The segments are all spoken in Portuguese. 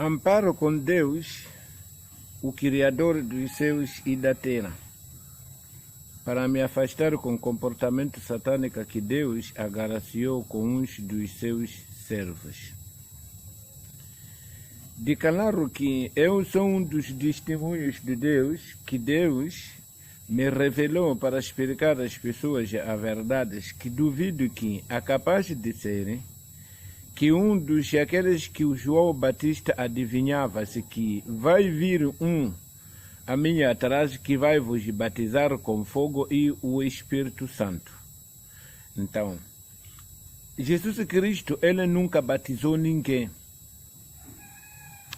Amparo com Deus, o Criador dos céus e da terra, para me afastar com o comportamento satânico que Deus agraciou com uns dos seus servos. De claro que eu sou um dos testemunhos de Deus, que Deus me revelou para explicar às pessoas a verdade, que duvido que é capaz de serem, que um dos aqueles que o João Batista adivinhava-se que vai vir um a minha atrás que vai vos batizar com fogo e o Espírito Santo. Então, Jesus Cristo, ele nunca batizou ninguém,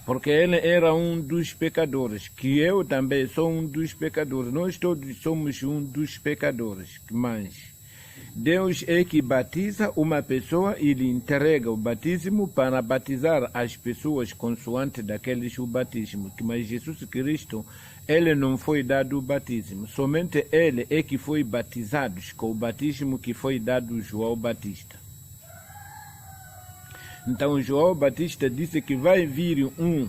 porque ele era um dos pecadores, que eu também sou um dos pecadores, nós todos somos um dos pecadores, mas Deus é que batiza uma pessoa e lhe entrega o batismo para batizar as pessoas consoante daqueles o batismo. Mas Jesus Cristo, ele não foi dado o batismo, somente ele é que foi batizado com o batismo que foi dado a João Batista. Então João Batista disse que vai vir um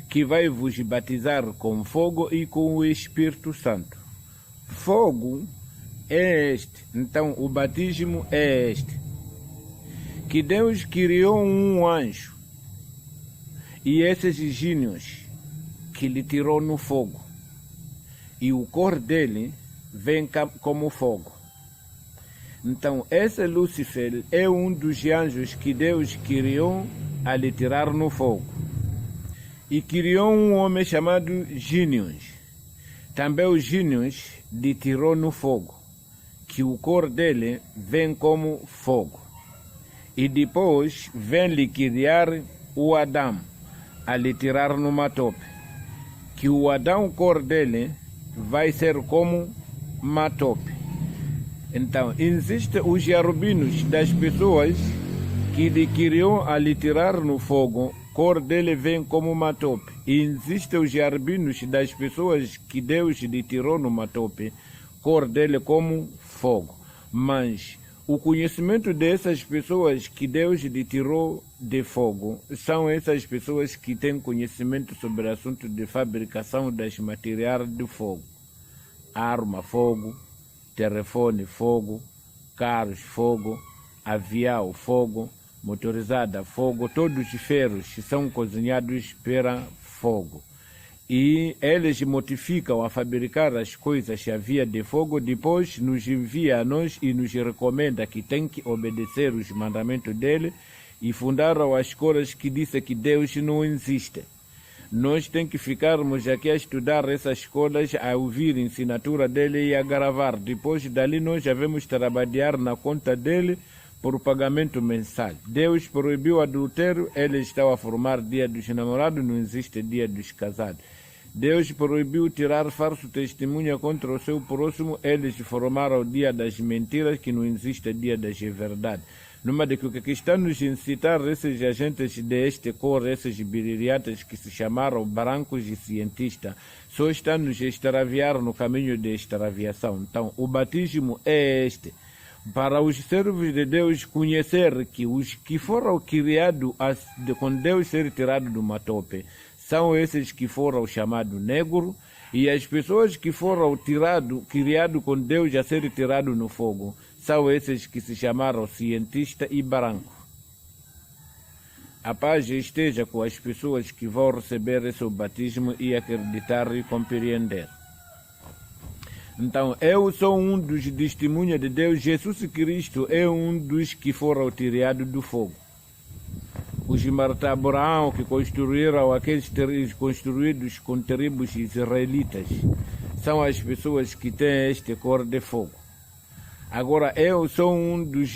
que vai vos batizar com fogo e com o Espírito Santo. Fogo é este, então o batismo é este, que Deus criou um anjo e esses gênios que lhe tirou no fogo e o cor dele vem como fogo. Então esse Lúcifer é um dos anjos que Deus criou a lhe tirar no fogo e criou um homem chamado Gênios. Também os Gênios lhe tirou no fogo, que o cor dele vem como fogo. E depois vem lhe criar o Adão, a lhe tirar numa tope, que o Adão, o cor dele, vai ser como uma tope. Então, existem os jarubinos das pessoas que lhe criou a lhe tirar no fogo, cor dele vem como uma tope. E existem os jarubinos das pessoas que Deus lhe tirou numa tope, cor dele como fogo. Mas o conhecimento dessas pessoas que Deus lhe tirou de fogo são essas pessoas que têm conhecimento sobre o assunto de fabricação das materiais de fogo. Arma, fogo, telefone, fogo, carros, fogo, avião, fogo, motorizada, fogo, todos os ferros são cozinhados pela fogo. E eles modificam a fabricar as coisas a via de fogo, depois nos envia a nós e nos recomenda que tem que obedecer os mandamentos dele e fundaram as escolas que dizem que Deus não existe. Nós temos que ficarmos aqui a estudar essas escolas, a ouvir a ensinatura dele e a gravar. Depois dali nós já vamos trabalhar na conta dele por pagamento mensal. Deus proibiu o adultério, ele estava a formar dia dos namorados, não existe dia dos casados. Deus proibiu tirar falso testemunha contra o seu próximo, eles formaram o dia das mentiras, que não existe dia das verdades. Numa de que está nos incitar esses agentes deste cor, esses biliriatas que se chamaram brancos e cientistas, só está nos extraviar no caminho de extraviação. Então, o batismo é este, para os servos de Deus conhecer que os que foram criados com Deus ser tirado de uma tope, são esses que foram chamados negros, e as pessoas que foram criados com Deus a ser tirado no fogo, são esses que se chamaram cientista e branco. A paz esteja com as pessoas que vão receber esse batismo e acreditar e compreender. Então, eu sou um dos testemunhas de Deus. Jesus Cristo é um dos que foram tirados do fogo. Os Marta Abraão que construíram aqueles construídos com tribos israelitas são as pessoas que têm este cor de fogo. Agora, eu sou um dos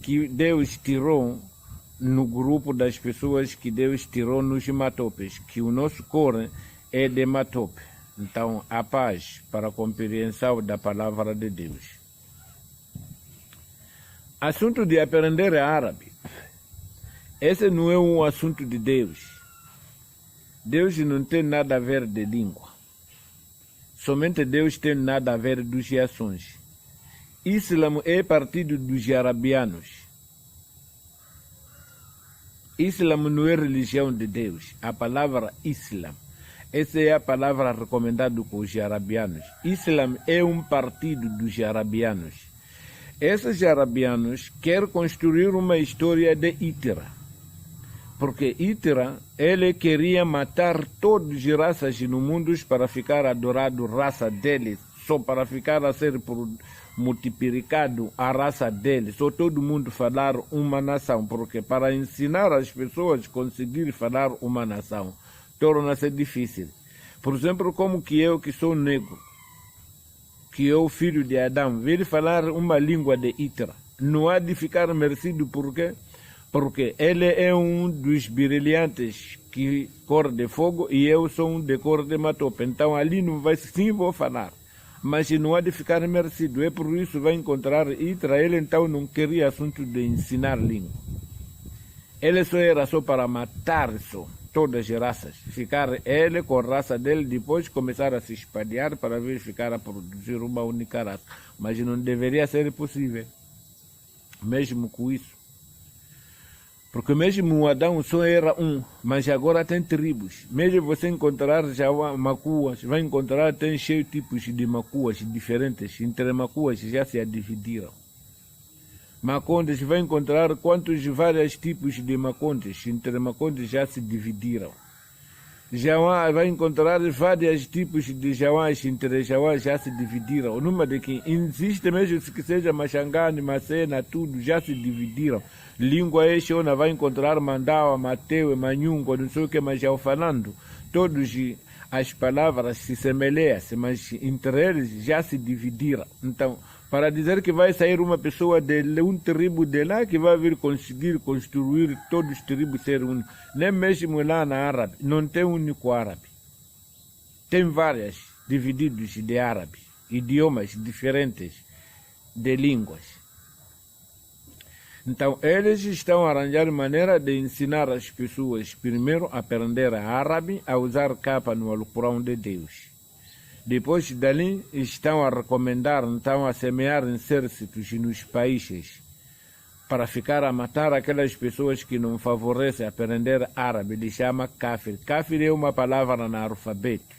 que Deus tirou no grupo das pessoas que Deus tirou nos matopes, que o nosso cor é de matope. Então, a paz para a compreensão da palavra de Deus. Assunto de aprender árabe. Esse não é um assunto de Deus. Deus não tem nada a ver de língua. Somente Deus tem nada a ver dos ações. Islã é partido dos arabianos. Islam não é religião de Deus. A palavra Islam, essa é a palavra recomendada com os arabianos. Islam é um partido dos arabianos. Esses arabianos querem construir uma história de Hitra. Porque Hitra, ele queria matar todas as raças no mundo para ficar adorado a raça dele, só para ficar a ser multiplicado a raça dele, só todo mundo falar uma nação, porque para ensinar as pessoas a conseguir falar uma nação, torna-se difícil. Por exemplo, como que eu, que sou negro, que é o filho de Adão, vir falar uma língua de Hitra, não há de ficar merecido, por quê? Porque ele é um dos brilhantes que cor de fogo e eu sou um de cor de matope. Então ali não vai, sim, vou falar, mas não há de ficar merecido. É por isso que vai encontrar Hitra. Ele então não queria assunto de ensinar língua. Ele só era só para matar só todas as raças. Ficar ele com a raça dele, depois começar a se espalhar para verificar a produzir uma única raça. Mas não deveria ser possível, mesmo com isso. Porque mesmo o Adão só era um, mas agora tem tribos. Mesmo você encontrar já macuas, vai encontrar, tem cheio de tipos de macuas diferentes. Entre macuas já se dividiram. Macondes, vai encontrar vários tipos de macondes. Entre macondes já se dividiram. Jauá, vai encontrar vários tipos de jauás. Entre jauás já se dividiram. O número de que existe mesmo que seja Machangane, Macena, tudo já se dividiram. Língua Exona vai encontrar Mandawa, Mateu, Manhungo, não sei o que, mas já falando. Todas as palavras se semelham, mas entre eles já se dividiram. Então, para dizer que vai sair uma pessoa de um tribo de lá que vai vir conseguir construir todos os tribos ser um. Nem mesmo lá na árabe, não tem um único árabe. Tem várias divididos de árabe, idiomas diferentes de línguas. Então, eles estão a arranjar maneira de ensinar as pessoas, primeiro, a aprender árabe, a usar capa no Alcorão de Deus. Depois dali, estão a recomendar, então, a semear exércitos nos países para ficar a matar aquelas pessoas que não favorecem aprender árabe. Ele chama kafir. Kafir é uma palavra no alfabeto.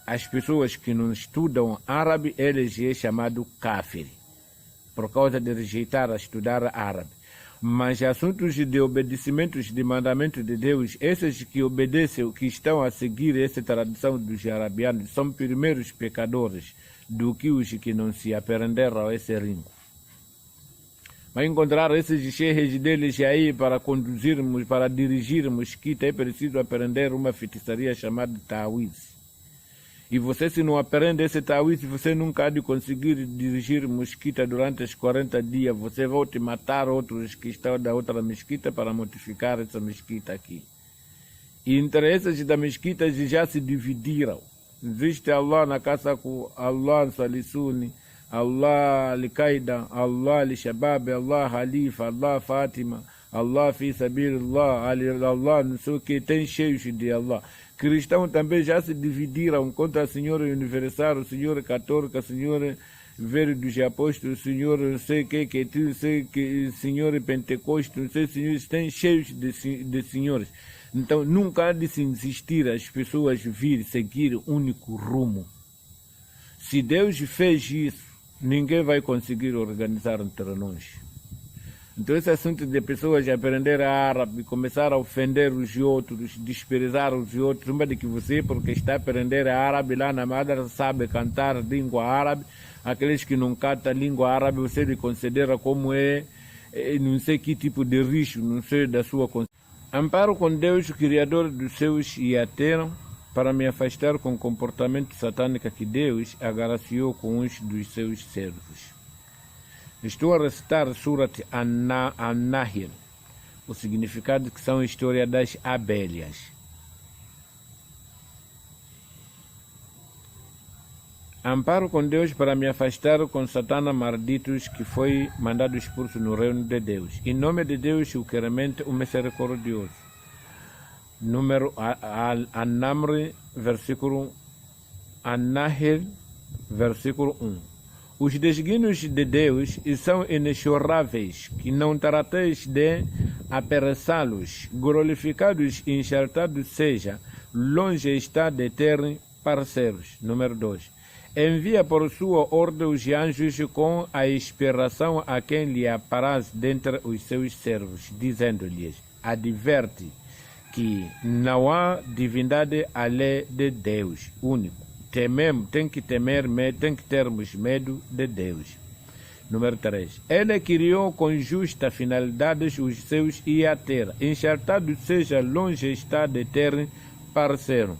As pessoas que não estudam árabe, eles é chamado kafir, por causa de rejeitar a estudar árabe. Mas assuntos de obedecimentos de mandamentos de Deus, esses que obedecem, que estão a seguir essa tradição dos arabianos, são primeiros pecadores do que os que não se aprenderam esse ringo. Vai encontrar esses cheios deles aí para conduzirmos, para dirigirmos, que é preciso aprender uma feitiçaria chamada Tawiz. E você, se não aprende esse Tawiz, você nunca há de conseguir dirigir mosquita durante os 40 dias. Você vai te matar outros que estão da outra mesquita para modificar essa mesquita aqui. E entre essas da mesquita já se dividiram. Existe Allah na casa com Allah Salisuni, Allah Al-Qaeda, Allah Al-Shabab, Allah Halifa, Allah Fátima, Allah Fi Sabilillah, Allah não sei o que, tem cheios de Allah. Cristãos também já se dividiram contra a Senhora Universal, o Senhor Católica, o Senhor Velho dos Apóstolos, o Senhor não sei que, Senhor Pentecostes, não sei, senhores, tem cheios de senhores. Então nunca há de se insistir as pessoas vir seguir único rumo. Se Deus fez isso, ninguém vai conseguir organizar entre nós. Então esse assunto de pessoas aprender árabe, começar a ofender os outros, desprezar os outros, uma de que você, porque está a aprender árabe lá na madra, sabe cantar língua árabe, aqueles que não cantam língua árabe, você lhe considera como não sei que tipo de risco, não sei da sua consciência. Amparo com Deus, o Criador dos céus e a terra, para me afastar com o comportamento satânico que Deus agraciou com uns dos seus servos. Estou a recitar Surat An-Nahl, o significado que são a história das abelhas. Amparo com Deus para me afastar com Satanás malditos que foi mandado expulso no reino de Deus. Em nome de Deus, o clemente, o misericordioso. Número An-Namr, versículo An-Nahl, versículo 1. Os desígnios de Deus são inexoráveis, que não trateis de apressá-los, glorificados e enxertados seja, longe está de terem parceiros. Número 2. Envia por sua ordem os anjos com a inspiração a quem lhe apraz dentre os seus servos, dizendo-lhes, adverte que não há divindade além de Deus único. Tem que termos medo de Deus. Número 3. Ele criou com justa finalidade os seus e a terra. Enxertado seja, longe está de ter parceiro.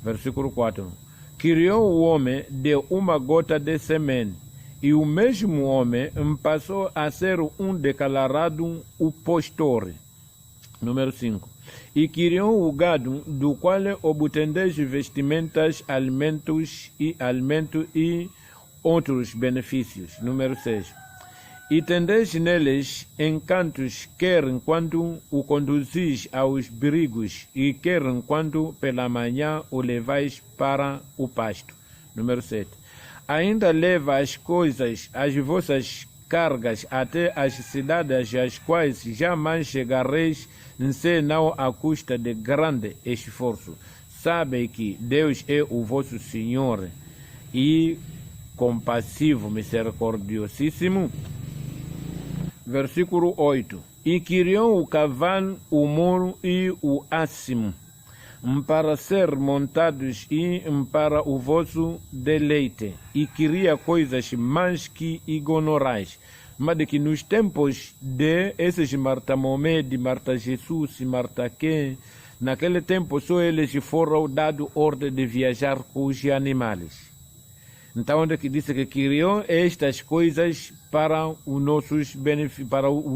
Versículo 4. Criou o homem de uma gota de semente, e o mesmo homem passou a ser um declarado o pastor. Número 5. E criou o gado, do qual obtendeis vestimentas, alimentos e outros benefícios. Número 6. E tendeis neles encantos, quer enquanto o conduzis aos brigos, e quer enquanto pela manhã o levais para o pasto. Número 7. Ainda leva as coisas, as vossas cargas, até as cidades às quais jamais chegareis, senão à custa de grande esforço. Sabe que Deus é o vosso Senhor, e compassivo, misericordiosíssimo. Versículo 8. E criou o cavalo, o moro e o acimo, para ser montados e para o vosso deleite, e cria coisas mais que ignorais. Mas de que nos tempos de esses Marta Mohamed, Marta Jesus e Marta Ken, naquele tempo só eles foram dados ordem de viajar com os animais. Então, onde que disse que criou estas coisas para os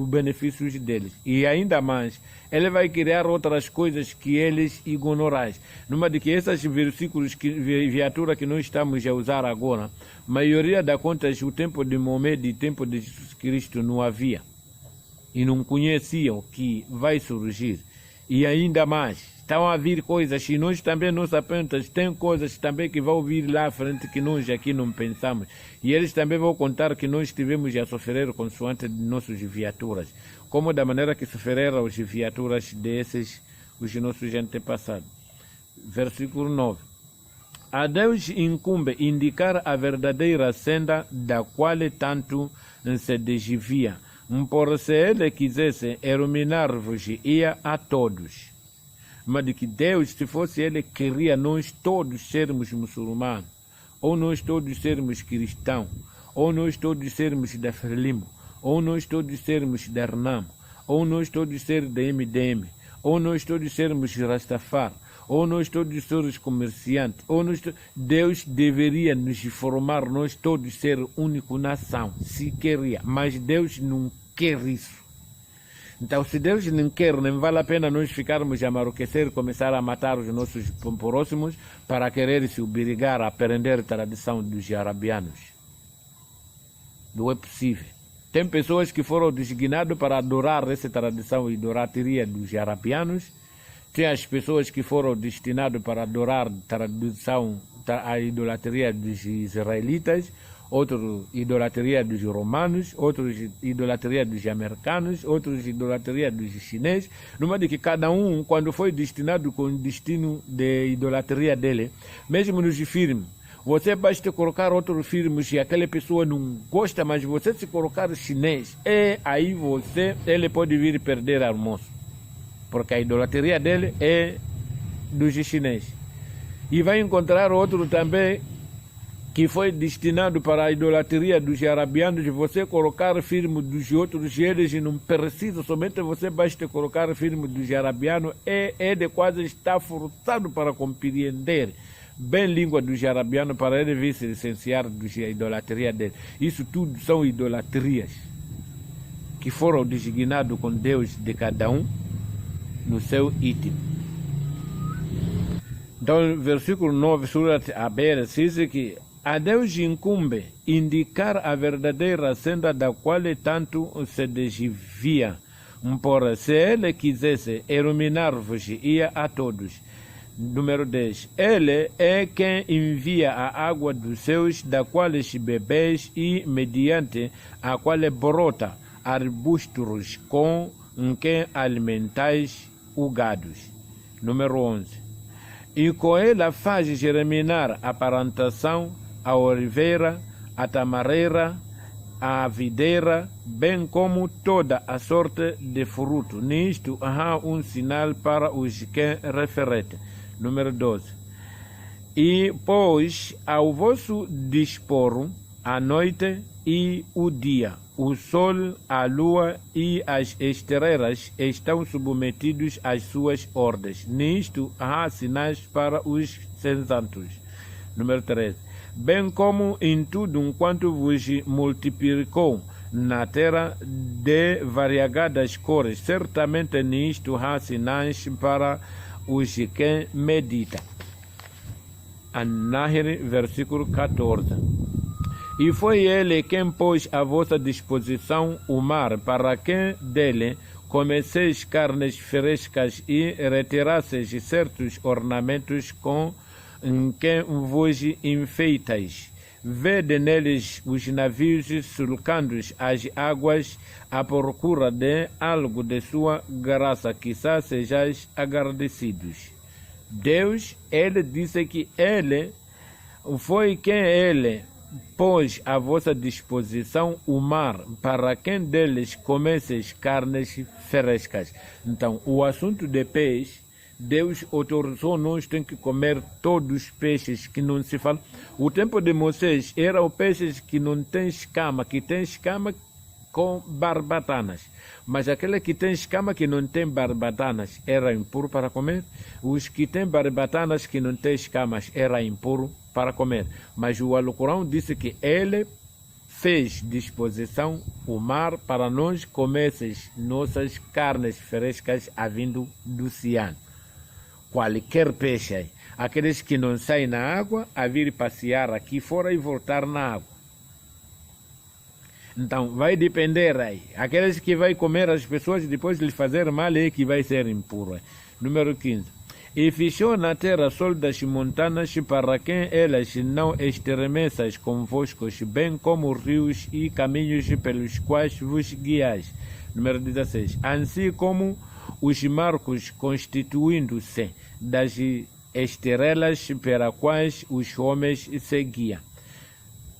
benefícios deles. E ainda mais, ele vai criar outras coisas que eles ignorais. Numa de que esses versículos, viatura que nós estamos a usar agora, maioria das contas, o tempo de Mohamed e o tempo de Jesus Cristo não havia. E não conheciam que vai surgir. E ainda mais, estão a vir coisas, e nós também nos apontas, tem coisas também que vão vir lá à frente que nós aqui não pensamos. E eles também vão contar que nós tivemos a sofrer consoante de nossas viaturas, como da maneira que sofreram as viaturas desses, os nossos antepassados. Versículo 9. A Deus incumbe indicar a verdadeira senda da qual tanto se desvia. Por se ele quisesse iluminar-vos, ia a todos. Mas de que Deus, se fosse ele, queria nós todos sermos muçulmanos, ou nós todos sermos cristãos, ou nós todos sermos da Frelimo, ou nós todos sermos da Renamo, ou nós todos sermos da MDM, ou nós todos sermos Rastafari, ou nós todos somos comerciantes, ou Deus deveria nos formar, nós todos ser única nação, se queria, mas Deus não quer isso. Então, se Deus não quer, não vale a pena nós ficarmos a maroquecer, começar a matar os nossos próximos para querer se obrigar a aprender a tradição dos arabianos. Não é possível. Tem pessoas que foram designadas para adorar essa tradição e idolatria dos arabianos. Tem as pessoas que foram destinadas para adorar a idolatria dos israelitas, outros idolatria dos romanos, outros idolatria dos americanos, outros idolatria dos chineses. Numa de que cada um, quando foi destinado com o destino de idolatria dele, mesmo nos filmes, você basta colocar outros filmes e aquela pessoa não gosta, mas você se colocar chinês, aí ele pode vir perder almoço, porque a idolatria dele é dos chineses. E vai encontrar outro também que foi destinado para a idolatria dos arabianos, você colocar filme dos outros, eles não precisa, somente você basta colocar filme dos arabianos, ele quase está forçado para compreender bem a língua dos arabianos, para ele vir se licenciar da idolatria dele. Isso tudo são idolatrias que foram designadas com Deus de cada um no seu item. Então, versículo 9, Surat Abera, diz que a Deus incumbe indicar a verdadeira senda da qual tanto se desvia. Por se ele quisesse iluminar-vos, ia a todos. Número 10. Ele é quem envia a água dos céus, da qual bebeis, e mediante a qual brota arbustos com em que alimentais o gados. Número 11. E com ela faz germinar a plantação, a oliveira, a tamareira, a videira, bem como toda a sorte de fruto. Nisto há um sinal para os que referem. Número 12. E pois ao vosso dispor a noite e o dia, o sol, a lua e as estrelas estão submetidos às suas ordens. Nisto há sinais para os sensatos. Número 13. Bem como em tudo enquanto vos multiplicou na terra de variegadas cores, certamente nisto há sinais para os que meditam. An-Nahl, versículo 14. E foi ele quem pôs à vossa disposição o mar, para que dele comeceis carnes frescas e retirasseis certos ornamentos com que vos enfeitais. Vede neles os navios sulcando as águas à procura de algo de sua graça, quizá sejais agradecidos. Deus, ele disse que ele foi quem ele pôs à vossa disposição o mar, para quem deles comesseis carnes frescas. Então, o assunto de peixe, Deus autorizou, nós temos que comer todos os peixes que não se fala. O tempo de Moisés era o peixe que não tem escama, que tem escama com barbatanas. Mas aquele que tem escama que não tem barbatanas era impuro para comer. Os que têm barbatanas que não têm escamas era impuro para comer. Mas o Alcorão disse que ele fez disposição o mar para nós comermos nossas carnes frescas a vindo do oceano. Qualquer peixe, aqueles que não saem na água, a vir passear aqui fora e voltar na água. Então, vai depender aí. Aqueles que vai comer as pessoas, depois de lhe fazer mal, é que vai ser impuro. Número 15. E fechou na terra sol das montanhas, para que elas não estremeçam convosco, bem como rios e caminhos pelos quais vos guiais. Número 16. Assim como os marcos constituindo-se das estrelas pelas quais os homens seguiam.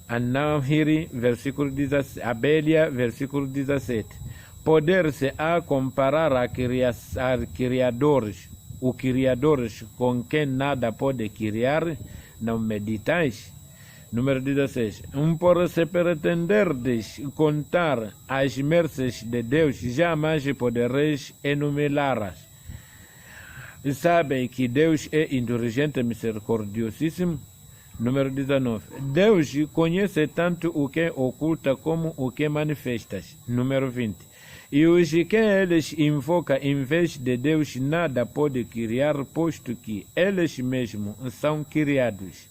An-Nahl, versículo 17, Abélia, versículo 17. Poder-se a comparar a criadores, o criadores com quem nada pode criar, não meditais? Número 16. Por se pretenderdes contar as mercês de Deus, jamais podereis enumerá-las. Sabem que Deus é indulgente e misericordiosíssimo. Número 19. Deus conhece tanto o que oculta como o que manifestas. Número 20. E os que eles invocam em vez de Deus nada pode criar, posto que eles mesmos são criados.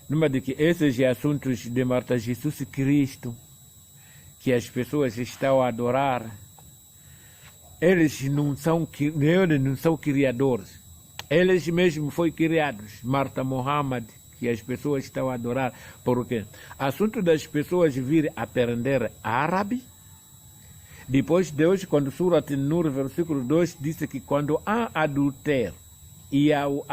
Número de que esses assuntos de Marta Jesus Cristo, que as pessoas estão a adorar, eles não são criadores. Eles mesmos foram criados. Marta Muhammad, que as pessoas estão a adorar. Por quê? Assunto das pessoas vir aprender árabe. Depois Deus, quando Surat Nur, versículo 2, disse que quando há adultério, e ao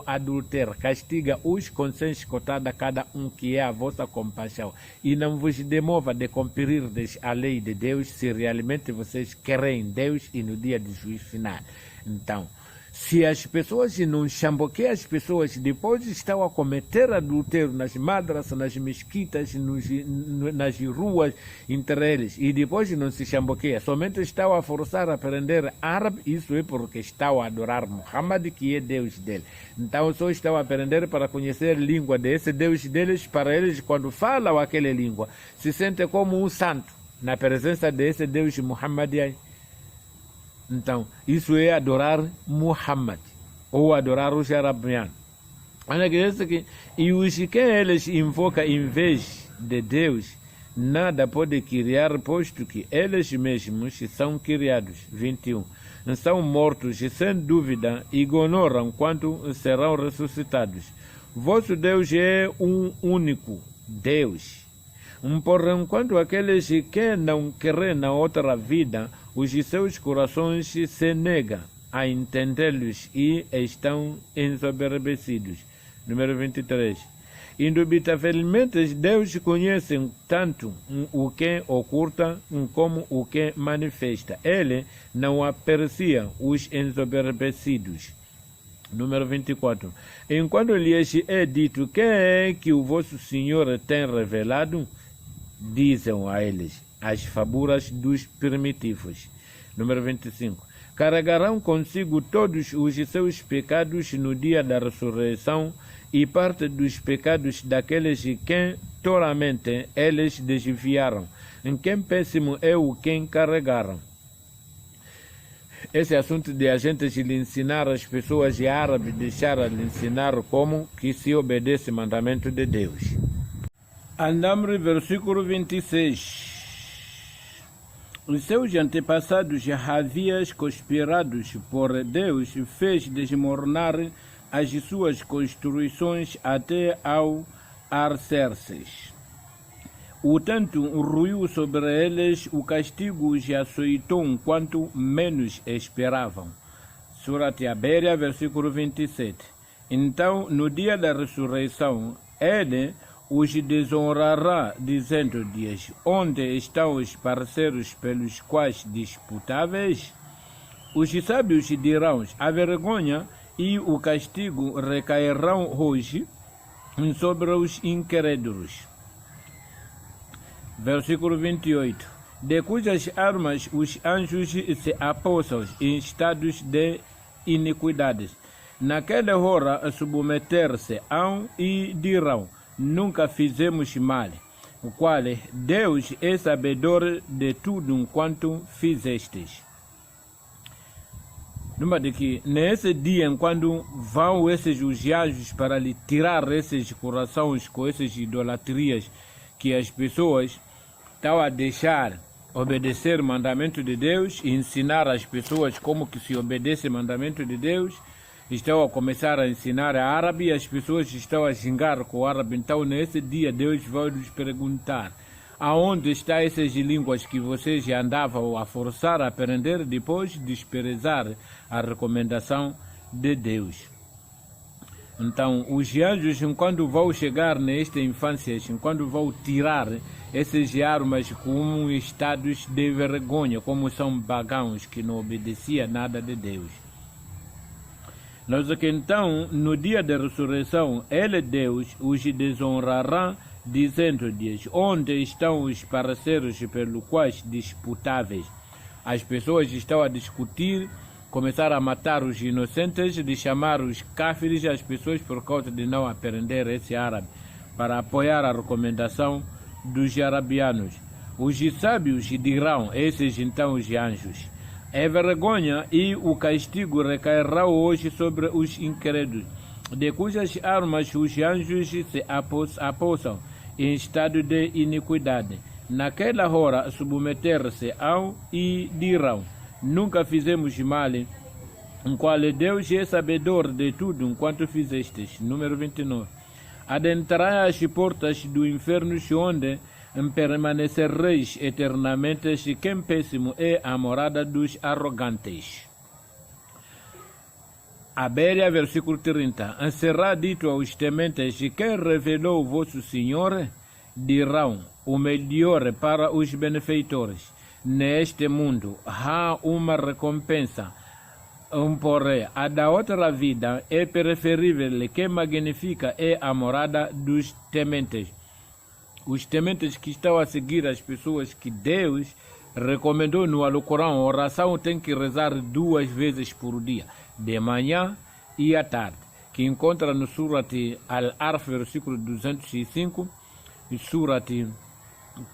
adultério castiga os conscientes cotada cada um que é a vossa compaixão, e não vos demova de cumprir a lei de Deus, se realmente vocês querem Deus e no dia do juízo final. Então, se as pessoas não chamboqueiam as pessoas, depois estão a cometer adultério nas madrasas, nas mesquitas, nas ruas, entre eles, e depois não se chamboqueiam, somente estão a forçar a aprender árabe, isso é porque estão a adorar Muhammad, que é Deus dele. Então só estão a aprender para conhecer a língua desse Deus deles, para eles, quando falam aquela língua, se sentem como um santo, na presença desse Deus Muhammad. Então, isso é adorar Muhammad, ou adorar os arabianos. E os que eles invocam em vez de Deus, nada pode criar, posto que eles mesmos são criados. 21. São mortos, sem dúvida, ignoram quando serão ressuscitados. Vosso Deus é um único Deus. Porém, quanto aqueles que não querem na outra vida, os seus corações se negam a entendê-los e estão ensoberbecidos. Número 23. Indubitavelmente, Deus conhece tanto o que oculta como o que manifesta. Ele não aprecia os ensoberbecidos. Número 24. Enquanto lhes é dito que é que o vosso Senhor tem revelado, dizem a eles as fábulas dos primitivos. Número 25. Carregarão consigo todos os seus pecados no dia da ressurreição e parte dos pecados daqueles que toramente eles desviaram. Em quem péssimo é o quem carregaram. Esse assunto de a gente lhe ensinar as pessoas árabes, deixar lhe ensinar como que se obedece o mandamento de Deus. Andamos, versículo 26. Os seus antepassados haviam conspirados por Deus, fez desmoronar as suas construções até ao Arcerces. O tanto ruiu sobre eles, o castigo os açoitou quanto menos esperavam. Surat Abéria, versículo 27. Então, no dia da ressurreição, ele os desonrará, dizendo-lhes: onde estão os parceiros pelos quais disputáveis? Os sábios dirão: a vergonha e o castigo recairão hoje sobre os incrédulos. Versículo 28. De cujas armas os anjos se apossam em estados de iniquidades. Naquela hora submeter-se-ão e dirão: nunca fizemos mal, o qual Deus é sabedor de tudo quanto fizestes. Lembra de que nesse dia, quando vão esses os anjos para lhe tirar esses corações com essas idolatrias que as pessoas estão a deixar obedecer o mandamento de Deus e ensinar as pessoas como que se obedece o mandamento de Deus, estão a começar a ensinar a árabe e as pessoas estão a xingar com o árabe. Então, nesse dia, Deus vai nos perguntar: aonde estão essas línguas que vocês andavam a forçar a aprender depois de desprezar a recomendação de Deus? Então, os anjos, quando vão chegar nesta infância, quando vão tirar essas armas como estados de vergonha, como são pagãos que não obedeciam nada de Deus. Nós que então, no dia da ressurreição, ele, Deus, os desonrará, dizendo-lhes: onde estão os parceiros pelos quais disputáveis? As pessoas estão a discutir, começaram a matar os inocentes, de chamar os cáfires, as pessoas por causa de não aprender esse árabe, para apoiar a recomendação dos arabianos. Os sábios dirão, esses então os anjos: é vergonha e o castigo recairá hoje sobre os incrédulos, de cujas armas os anjos se apossam em estado de iniquidade. Naquela hora submeter-se-ão e dirão: nunca fizemos mal, em qual Deus é sabedor de tudo quanto fizestes. Número 29. Adentrai as portas do inferno, onde permanecereis eternamente, se quem péssimo é a morada dos arrogantes. Abéria, versículo 30. Será dito aos tementes: quem revelou o vosso Senhor? Dirão: o melhor para os benfeitores. Neste mundo há uma recompensa, porém a da outra vida é preferível, que magnifica é a morada dos tementes. Os tementes que estão a seguir as pessoas que Deus recomendou no Alcorão, a oração tem que rezar 2 vezes por dia, de manhã e à tarde, que encontra no Surat Al-Arf, versículo 205, e Surat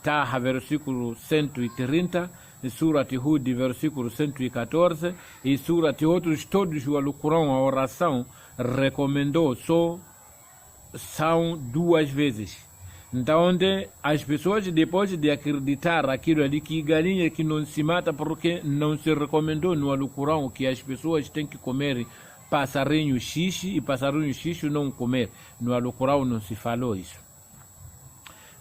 Taha, versículo 130, e Surat Hud, versículo 114, e Surat outros, todos o Alcorão, a oração recomendou são 2 vezes. Então, onde as pessoas, depois de acreditar aquilo ali, que galinha que não se mata porque não se recomendou no Alcorão que as pessoas têm que comer passarinho xixi e passarinho xixi não comer. No Alcorão não se falou isso.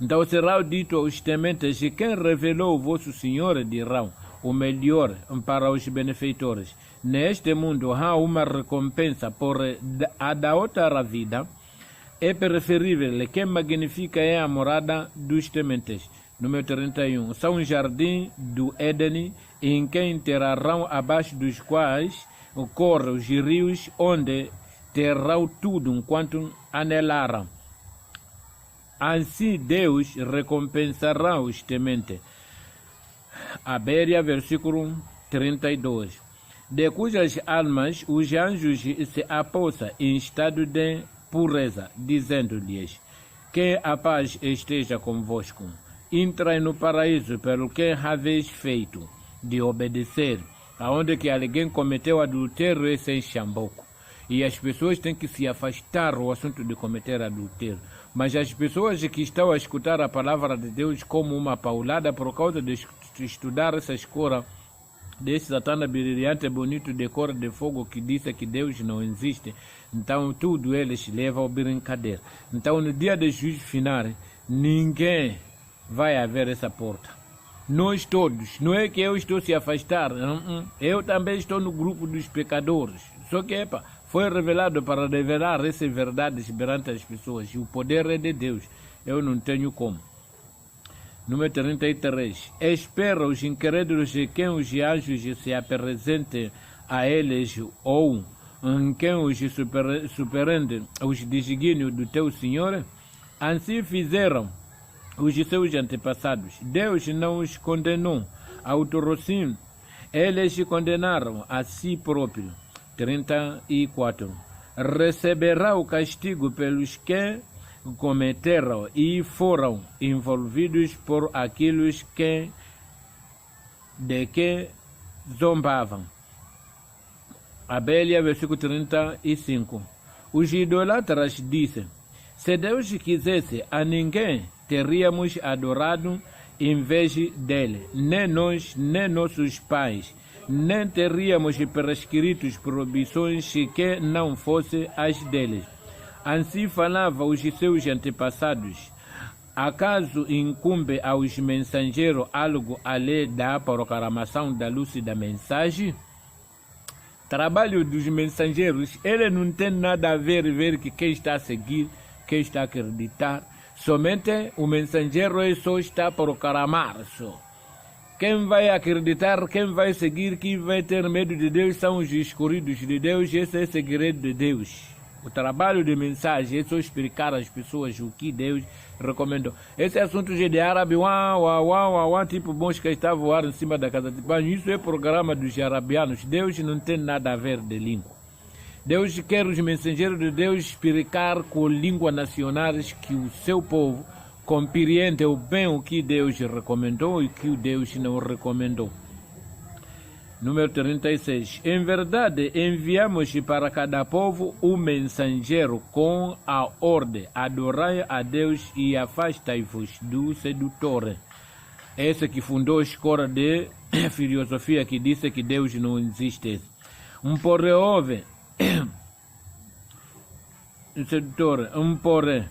Então será dito aos tementes: quem revelou o vosso Senhor dirão o melhor para os benefeitores. Neste mundo há uma recompensa, por a da outra vida é preferível. Quem magnifica é a morada dos tementes. Número 31. São um jardim do Éden, em que enterrarão, abaixo dos quais correm os rios, onde terão tudo enquanto anelaram. Assim Deus recompensará os tementes. Abéria, versículo 32. De cujas almas os anjos se apossam em estado de pureza, dizendo-lhes: que a paz esteja convosco. Entrai no paraíso pelo que haveis feito, de obedecer, aonde que alguém cometeu adultério e sem chamboco. E as pessoas têm que se afastar do assunto de cometer adultério. Mas as pessoas que estão a escutar a palavra de Deus como uma paulada por causa de estudar essa escola desse Satana brilhante, bonito, de cor de fogo, que disse que Deus não existe, então tudo eles levam a brincadeira. Então no dia do juízo final, ninguém vai haver essa porta. Nós todos, não é que eu estou se afastar, eu também estou no grupo dos pecadores. Só que, foi revelado para revelar essas verdades perante as pessoas. E o poder é de Deus. Eu não tenho como. Número 33. Espera os incrédulos de quem os anjos se apresentem a eles, ou em quem os superendem os desígnios do teu Senhor? Assim fizeram os seus antepassados. Deus não os condenou ao torocínio. Eles se condenaram a si próprios. 34. Receberá o castigo pelos que cometeram e foram envolvidos por aqueles de que zombavam. Abélia, versículo 35. Os idolatras dizem: se Deus quisesse, a ninguém teríamos adorado em vez dele, nem nós, nem nossos pais, nem teríamos prescritos proibições que não fossem as deles. Assim falavam os seus antepassados. Acaso incumbe aos mensageiros algo além da proclamação da luz da mensagem? Trabalho dos mensageiros, ele não tem nada a ver que quem está a seguir, quem está a acreditar. Somente o mensageiro só está a proclamar só. Quem vai acreditar, quem vai seguir, quem vai ter medo de Deus são os escolhidos de Deus. Esse é o segredo de Deus. O trabalho de mensagem é só explicar às pessoas o que Deus recomendou. Esse assunto de árabe, tipo mosca está a voar em cima da casa de banho. Isso é programa dos arabianos. Deus não tem nada a ver de língua. Deus quer os mensageiros de Deus explicar com línguas nacionais que o seu povo compreende bem o que Deus recomendou e o que Deus não recomendou. Número 36. Em verdade, enviamos para cada povo um mensageiro com a ordem: adorai a Deus e afastai-vos do sedutor. Esse que fundou a escola de filosofia que disse que Deus não existe. Porém, houve sedutor, porém,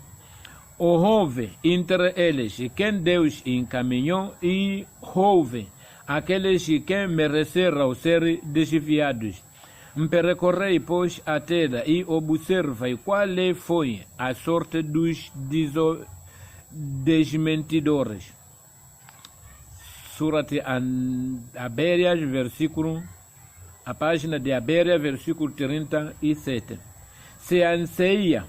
houve entre eles quem Deus encaminhou e houve aqueles que mereceram ser desviados. Percorrei, pois, a terra e observai qual foi a sorte dos desmentidores. Surat Abéria, versículo, a página de Abéria, versículo 37. Se anseia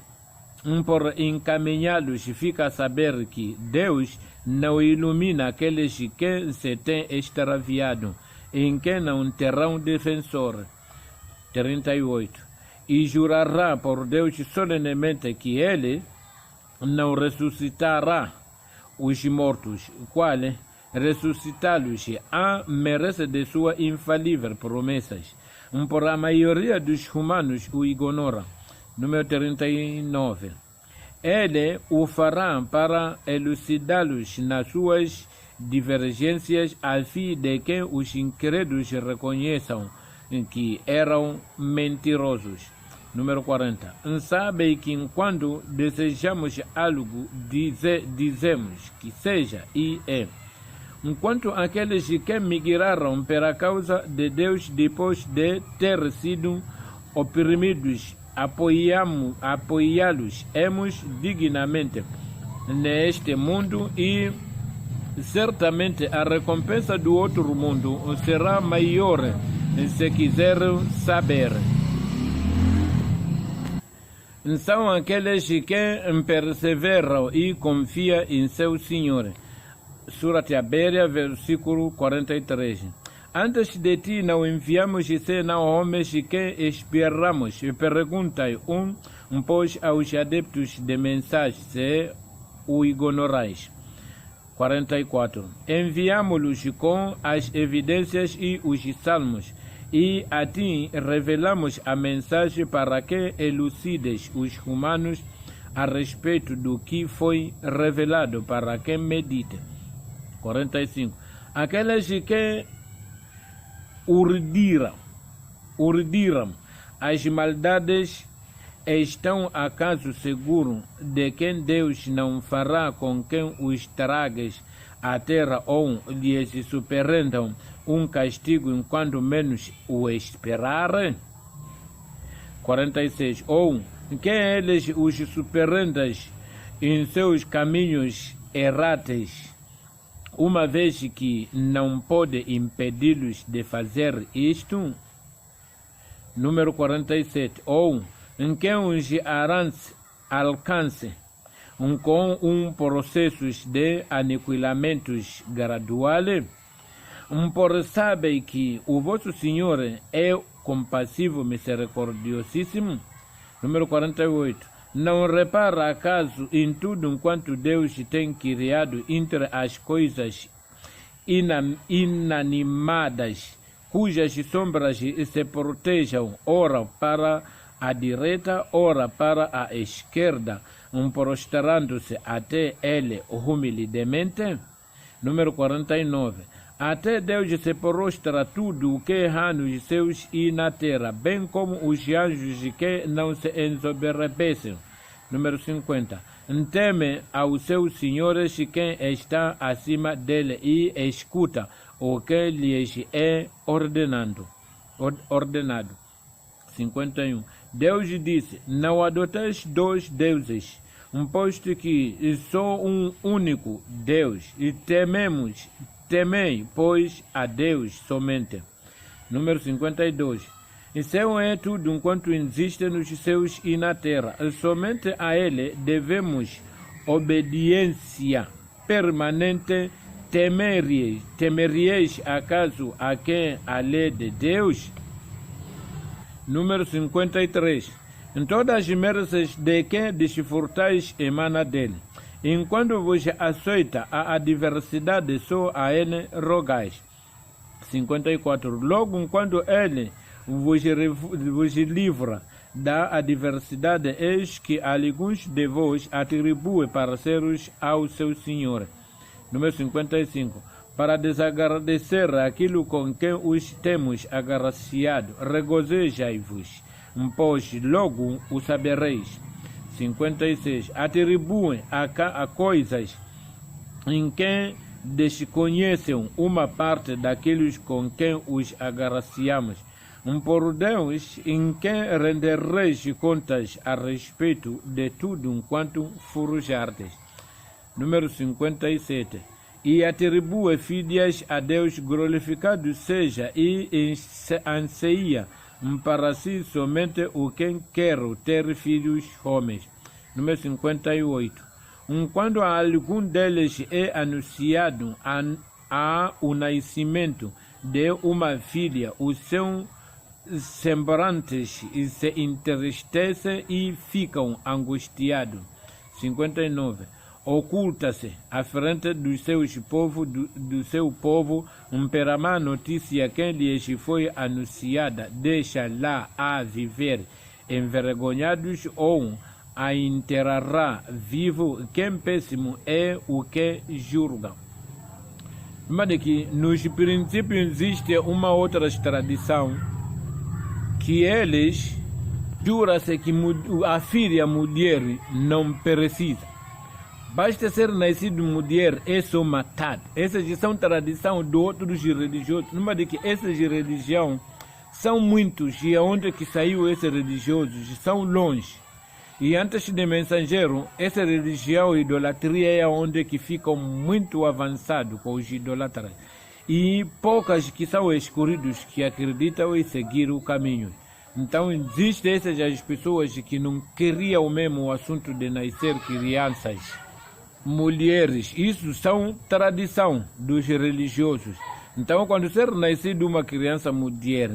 por encaminhados, fica a saber que Deus não ilumina aqueles que se têm extraviado, em que não terão defensor. 38. E jurará por Deus solenemente que ele não ressuscitará os mortos, qual ressuscitá-los a merece de sua infalível promessas. Por a maioria dos humanos o ignora. Número 39. Ele o fará para elucidá-los nas suas divergências, a fim de que os incrédulos reconheçam que eram mentirosos. Número 40. Sabe que quando desejamos algo, dizemos que seja e é. Enquanto aqueles que migraram pela causa de Deus depois de ter sido oprimidos, apoiá-los hemos dignamente neste mundo e certamente a recompensa do outro mundo será maior se quiser saber. São aqueles que perseveram e confiam em seu Senhor. Surat Abéria, versículo 43. Antes de ti não enviamos senão homens que esperamos. Perguntai pois aos adeptos de mensagem se o ignorais. 44. Enviamo-los com as evidências e os salmos, e a ti revelamos a mensagem para que elucides os humanos a respeito do que foi revelado para que medite. 45. Aqueles que urdiram as maldades estão acaso seguros de que Deus não fará com que os tragues a terra ou lhes surpreendam castigo enquanto menos o esperarem? 46. Ou que eles os surpreendam em seus caminhos errantes, uma vez que não pode impedi-los de fazer isto. Número 47. Ou em que os alcance com processo de aniquilamentos gradual, por saber que o vosso Senhor é compassivo, misericordiosíssimo. Número 48. Não repara acaso em tudo enquanto Deus tem criado entre as coisas inanimadas, cujas sombras se protejam, ora para a direita, ora para a esquerda, prostrando-se até ele humildemente? Número 49. Até Deus se prostra tudo o que há nos céus e na terra, bem como os anjos que não se ensoberbecem. Número 50. Teme ao seu Senhor quem está acima dele e escuta o que lhes é ordenado. 51. Deus disse: não adoteis dois deuses, posto que sou um único Deus, e temei, pois, a Deus somente. Número 52. E seu é tudo enquanto existe nos céus e na terra. Somente a ele devemos obediência permanente. Temeríeis acaso a quem a lei de Deus? Número 53. Em todas as merdas de que desfrutais emana dele. Enquanto vos açoita a adversidade, só a ele rogais. 54. Logo, enquanto ele vos livra da adversidade, eis que alguns de vós atribuem parceiros ao seu Senhor. Número 55. Para desagradecer aquilo com que os temos agraciado, regozijai-vos, pois logo o sabereis. 56. Atribuem a coisas em que desconhecem uma parte daqueles com quem os agraciamos. Por Deus, em que rendereis contas a respeito de tudo enquanto forjardes. Número 57. E atribua filhas a Deus, glorificado seja, e anseia para si somente o quem quer ter filhos homens. Número 58. Quando a algum deles é anunciado o nascimento de uma filha, os seus semblantes se entristecem e ficam angustiados. 59. Oculta-se à frente do seu povo, pela má notícia que lhes foi anunciada, deixa lá a viver envergonhados ou a enterrará vivo. Quem péssimo é o que julga. Mas que nos princípios existe uma outra tradição, que eles jura-se que a filha mulher não precisa. Basta ser nascido mulher, é só matado. Essas são tradição de outros religiosos. Numa de que essas religiões são muitos, e onde que saiu esses religiosos são longe. E antes de mensageiro, essa religião e idolatria é onde que ficam muito avançados com os idolatras. E poucas que são escolhidos que acreditam em seguir o caminho. Então, existem essas pessoas que não queriam mesmo o assunto de nascer crianças, mulheres. Isso são tradição dos religiosos. Então, quando ser nascido uma criança mulher,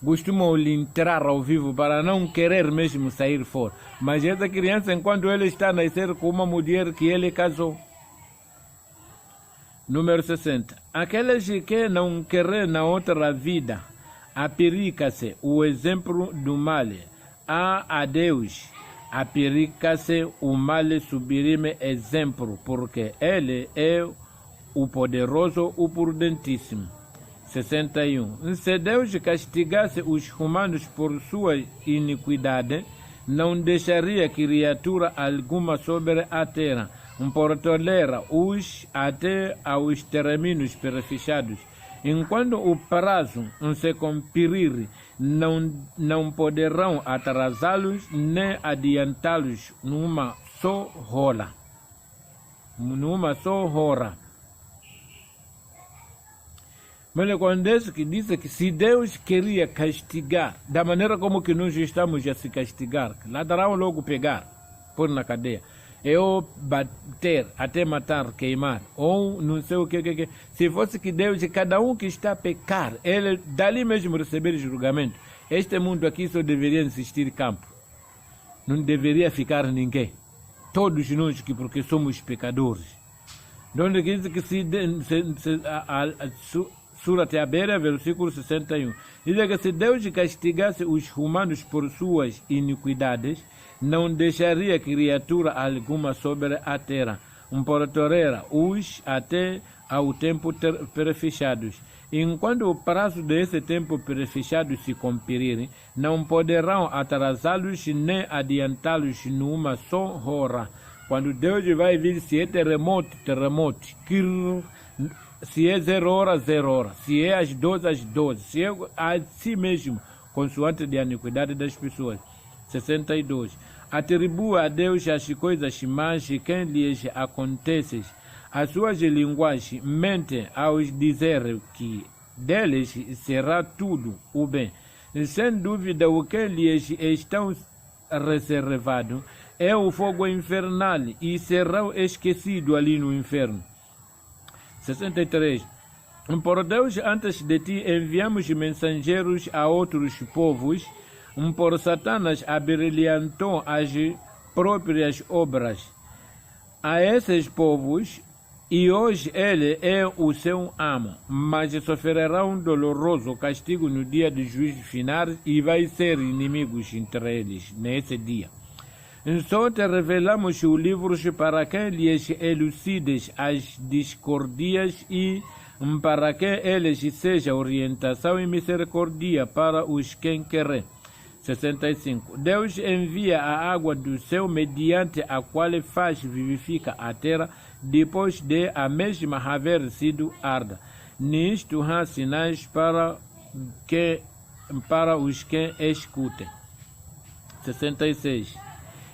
costumam lhe entrar ao vivo para não querer mesmo sair fora. Mas essa criança, enquanto ele está a nascer com uma mulher que ele casou. Número 60. Aqueles que não querem na outra vida, aplica-se o exemplo do mal. A Deus aplica-se o mal sublime exemplo, porque Ele é o poderoso, o prudentíssimo. 61. Se Deus castigasse os humanos por sua iniquidade, não deixaria criatura alguma sobre a terra, por tolerar-os até aos termínios perfechados. Enquanto o prazo se cumprir, não poderão atrasá-los nem adiantá-los numa só hora. Mas acontece que diz que se Deus queria castigar, da maneira como que nós estamos a se castigar, ladrão logo pegar, pôr na cadeia, ou bater, até matar, queimar, ou não sei o que. Se fosse que Deus, cada um que está a pecar, ele dali mesmo receber julgamento. Este mundo aqui só deveria existir campo. Não deveria ficar ninguém. Todos nós, porque somos pecadores. Onde diz que Surat Abera, versículo 61. Diz que se Deus castigasse os humanos por suas iniquidades, não deixaria criatura alguma sobre a terra, por tolerar-os até ao tempo perfechados. Enquanto o prazo desse tempo perfechado se cumprir, não poderão atrasá-los nem adiantá-los numa só hora. Quando Deus vai vir, se é terremoto, se é 0 hora, 0 hora, se é às 12, às 12, se é assim mesmo, consoante a iniquidade das pessoas. 62. Atribua a Deus as coisas más que lhes acontecem. As suas linguagens mentem ao dizer que deles será tudo o bem. Sem dúvida, o que lhes estão reservado é o fogo infernal e serão esquecidos ali no inferno. 63. Por Deus, antes de ti, enviamos mensageiros a outros povos. Por Satanás, abrilhantou as próprias obras a esses povos, e hoje ele é o seu amo, mas sofrerá um doloroso castigo no dia do juízo final e vai ser inimigos entre eles nesse dia. Só te revelamos o livro para que lhes elucides as discórdias e para que eles seja orientação e misericórdia para os que querem. 65. Deus envia a água do céu mediante a qual faz vivifica a terra depois de a mesma haver sido arda. Nisto há sinais para os que escutem. 66.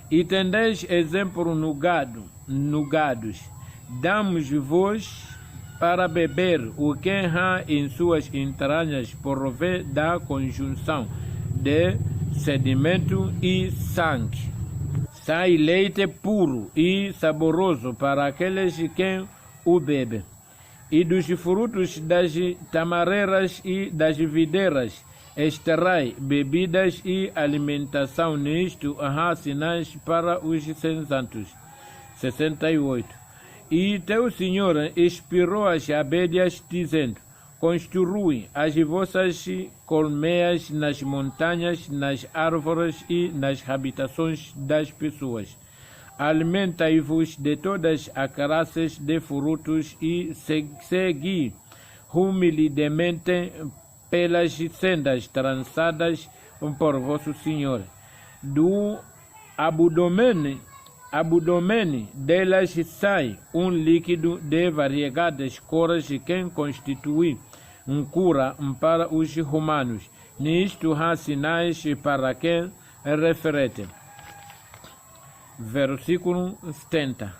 E tendeis exemplo no gados. Damos-vos para beber o que há em suas entranhas por vez da conjunção de sedimento e sangue. Sai leite puro e saboroso para aqueles que o bebem. E dos frutos das tamareiras e das videiras extrai bebidas e alimentação. Nisto há sinais para os sensatos. 68. E teu Senhor inspirou as abelhas, dizendo: construí as vossas colmeias nas montanhas, nas árvores e nas habitações das pessoas. Alimentai-vos de todas as clases de frutos e segui humildemente pelas sendas trançadas por vosso Senhor. do abdômen delas sai líquido de variegadas cores que constitui cura para os humanos. Nisto há sinais para que referem. Versículo 70.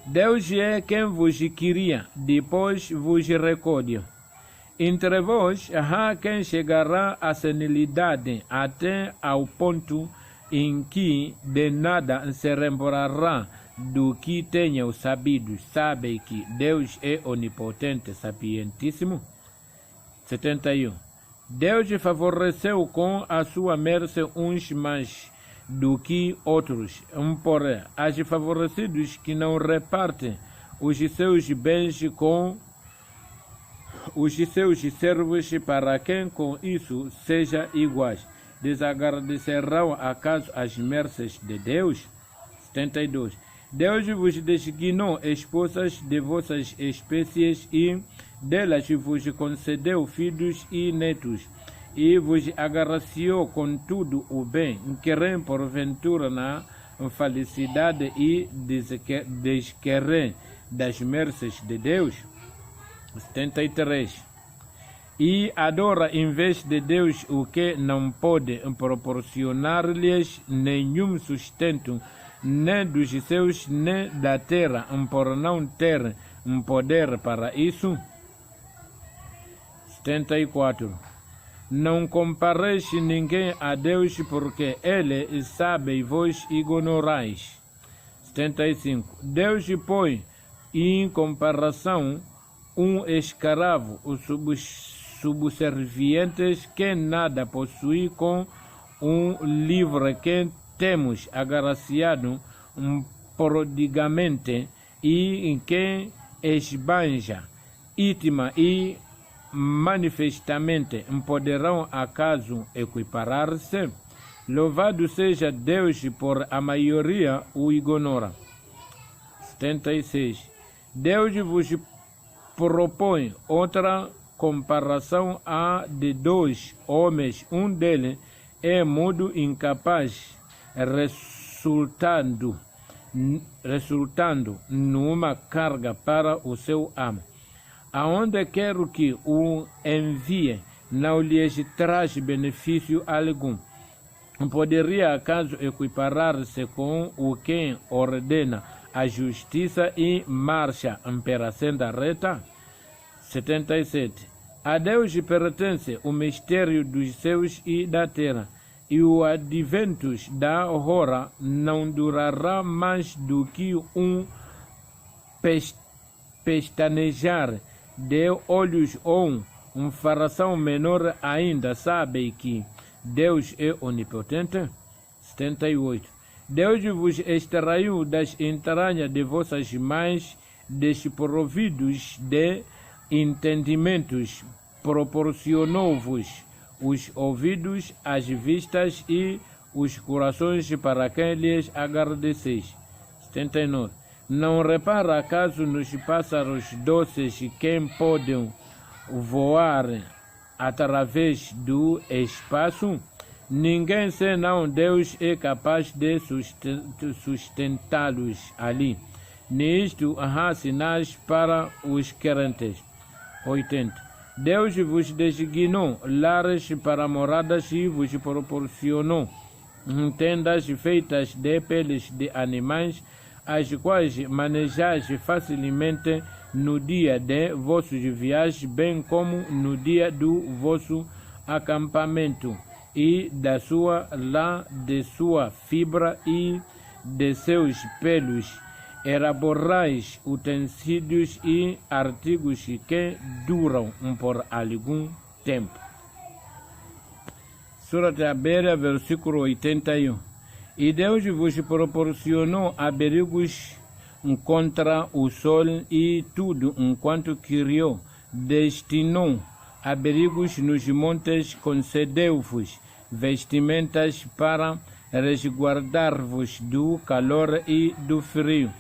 Deus é quem vos cria, depois vos recolhe. Entre vós há quem chegará à senilidade até ao ponto em que de nada se lembrará do que tenham sabido. Sabe que Deus é onipotente, sapientíssimo. 71. Deus favoreceu com a sua mercê uns mais do que outros, porém, as favorecidos que não repartem os seus bens com os seus servos, para quem com isso seja iguais, desagradecerão acaso as mercês de Deus? 72. Deus vos designou esposas de vossas espécies e delas vos concedeu filhos e netos, e vos agraciou com tudo o bem, querem porventura na felicidade e desquerem das mercês de Deus. 73. E adora em vez de Deus o que não pode proporcionar-lhes nenhum sustento, nem dos seus, nem da terra, por não ter poder para isso. 74. Não compareis ninguém a Deus, porque Ele sabe e vós ignorais. 75. Deus põe em comparação escravo, os subservientes que nada possui, com livre que temos agraciado prodigamente e em que esbanja íntima e manifestamente poderão acaso equiparar-se? Louvado seja Deus, por a maioria o ignora. 76. Deus vos propõe outra comparação a de dois homens, um deles é mudo, incapaz, resultando numa carga para o seu amo. Aonde quer que o envie, não lhes traz benefício algum. Poderia acaso equiparar-se com o que ordena a justiça e marcha pela senda reta? 77. A Deus pertence o mistério dos céus e da terra, e o advento da hora não durará mais do que pestanejar de olhos ou fração menor ainda. Sabe que Deus é onipotente? 78. Deus vos extraiu das entranhas de vossas mães, desprovidos de entendimentos, proporcionou-vos os ouvidos, as vistas e os corações para quem lhes agradeceis. 79. Não repara acaso nos pássaros doces quem podem voar através do espaço? Ninguém senão Deus é capaz de sustentá-los ali. Nisto há sinais para os crentes. 80. Deus vos designou lares para moradas e vos proporcionou tendas feitas de peles de animais, as quais manejais facilmente no dia de vossas viagens, bem como no dia do vosso acampamento, e da sua lã, de sua fibra e de seus pelos elaborais utensílios e artigos que duram por algum tempo. Surat Abera, versículo 81. E Deus vos proporcionou abrigos contra o sol e tudo enquanto criou, destinou abrigos nos montes, concedeu-vos vestimentas para resguardar-vos do calor e do frio,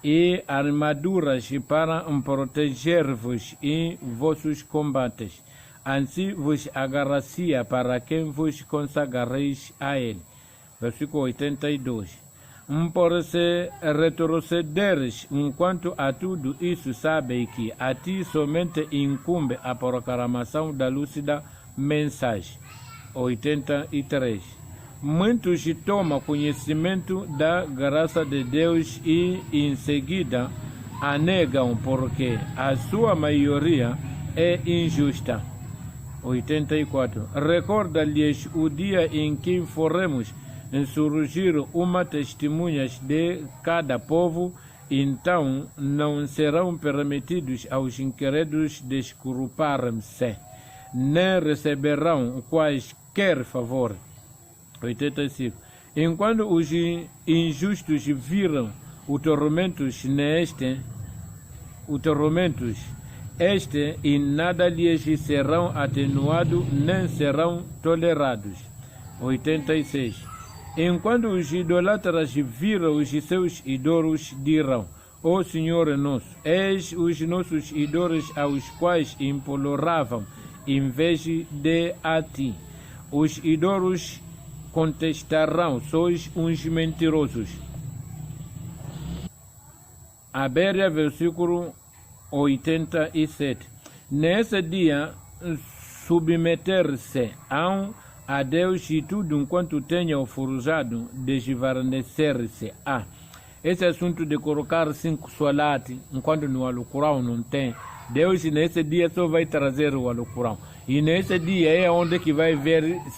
e armaduras para proteger-vos em vossos combates. Assim vos agracia para quem vos consagreis a Ele. versículo 82. Por se retrocederes enquanto a tudo isso, sabe que a ti somente incumbe a proclamação da lúcida mensagem. 83. Muitos tomam conhecimento da graça de Deus e em seguida a negam porque a sua maioria é injusta. 84. Recorda-lhes o dia em que faremos surgir uma testemunhas de cada povo, então não serão permitidos aos incrédulos desculpar-se, nem receberão quaisquer favor. 85. Enquanto os injustos viram os tormentos em nada lhes serão atenuados, nem serão tolerados. 86. Enquanto os idolatras viram os seus ídolos, dirão: ó Senhor nosso, eis os nossos ídolos aos quais imploravam em vez de a ti. Os ídolos contestarão: sois uns mentirosos. Abéria, versículo 87. Nesse dia, submeter-se a Deus e tudo enquanto tenha forjado desvanecer-se a. Esse assunto de colocar 5 solate enquanto no Alcorão não tem, Deus nesse dia só vai trazer o Alcorão. E nesse dia é onde que vai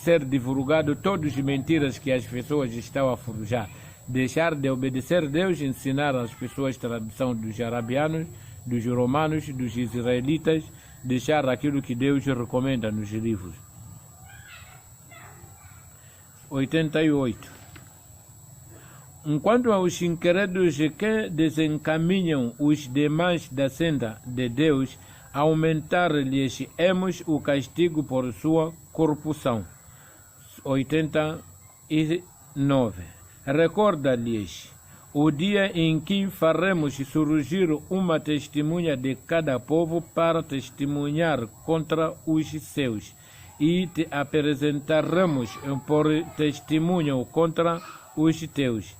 ser divulgado todas as mentiras que as pessoas estão a forjar. Deixar de obedecer a Deus, ensinar às pessoas a tradição dos arabianos, dos romanos, dos israelitas, deixar aquilo que Deus recomenda nos livros. 88. Enquanto aos incrédulos que desencaminham os demais da senda de Deus, aumentar-lhes-emos o castigo por sua corrupção. 89. Recorda-lhes o dia em que faremos surgir uma testemunha de cada povo para testemunhar contra os seus, e te apresentaremos por testemunho contra os teus.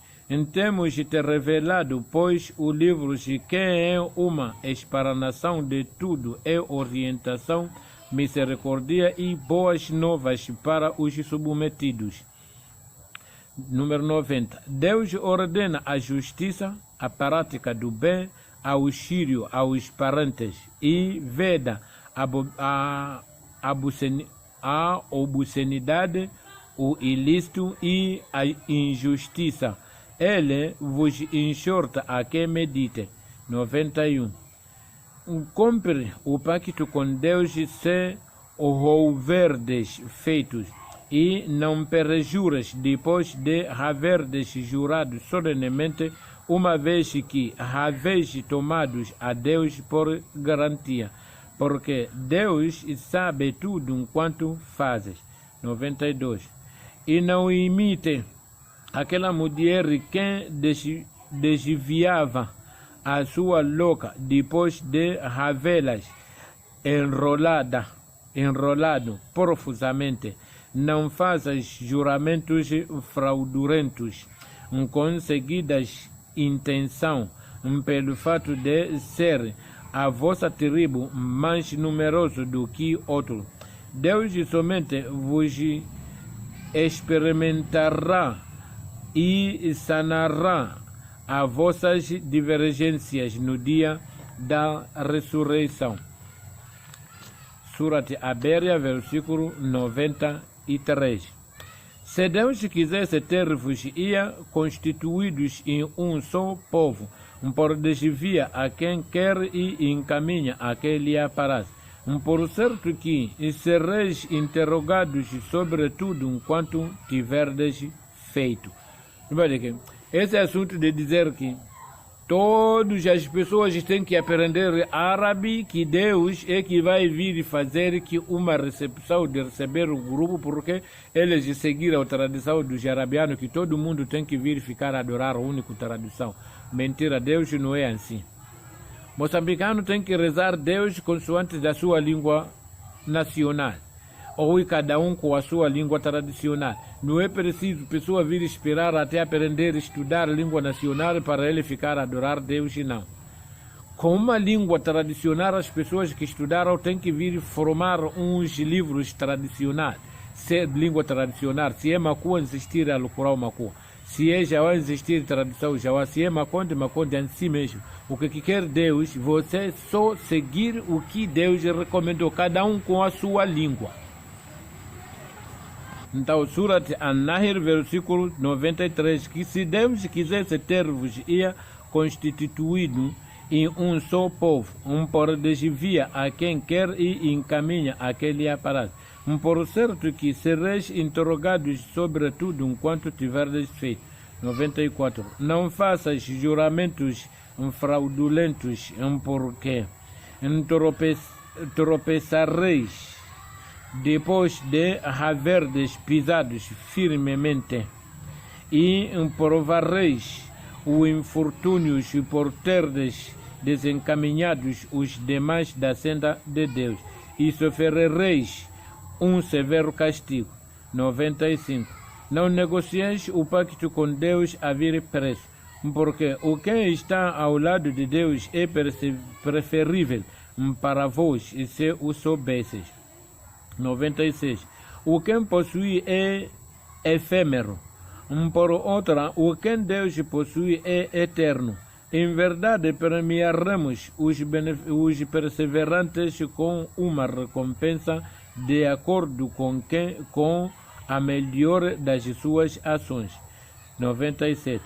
Temos te revelado, pois, o livro que é uma explanação de tudo, é orientação, misericórdia e boas novas para os submetidos. Número 90. Deus ordena a justiça, a prática do bem, auxílio aos parentes e veda a obscenidade, o ilícito e a injustiça. Ele vos exorta a que medite. 91. Cumpre o pacto com Deus se houverdes feitos, e não perjuras depois de haverdes jurado solenemente, uma vez que haveis tomados a Deus por garantia, porque Deus sabe tudo enquanto fazes. 92. E não imite aquela mulher que desviava a sua louca depois de havê-las enrolado profusamente. Não faças juramentos fraudulentos com seguidas intenção, pelo fato de ser a vossa tribo mais numerosa do que outro. Deus somente vos experimentará e sanará as vossas divergências no dia da ressurreição. Surat Abéria, versículo 93. Se Deus quisesse ter-vos ia constituídos em um só povo, por desvia a quem quer e encaminha a quem lhe aparece. Por certo que sereis interrogados sobre tudo enquanto tiverdes feito. Esse assunto de dizer que todas as pessoas têm que aprender árabe, que Deus é que vai vir fazer que uma recepção de receber o grupo, porque eles seguiram a tradição dos arabianos, que todo mundo tem que vir ficar a adorar a única tradição. Mentira, Deus não é assim. Moçambicano tem que rezar Deus consoante da sua língua nacional. ou cada um com a sua língua tradicional. Não é preciso pessoa vir esperar até aprender a estudar a língua nacional para ele ficar a adorar Deus, não. Com uma língua tradicional, as pessoas que estudaram têm que vir formar uns livros tradicionais. Se é língua tradicional, se é Makua, existir a Lukurau Makua. Se é Jawa, existir tradição Jawa. Se é Maconde, Maconde em si mesmo. O que quer Deus, você só seguir o que Deus recomendou, cada um com a sua língua. Então, Surat An-Nahr, versículo 93, que se Deus quisesse ter-vos ia constituído em um só povo, por desvia a quem quer e encaminha a quem lhe aparece. Por certo que sereis interrogados sobre tudo enquanto tiverdes feito. 94. Não faças juramentos fraudulentos, porque tropeçareis depois de haverdes pisados firmemente, e provareis o infortúnios por terdes desencaminhados os demais da senda de Deus, e sofrereis um severo castigo. 95. Não negocieis o pacto com Deus a vir preço, porque o que está ao lado de Deus é preferível para vós se o soubesseis. 96. O que possui é efêmero, por outra, o que Deus possui é eterno. Em verdade, premiaremos os perseverantes com uma recompensa de acordo com a melhor das suas ações. 97.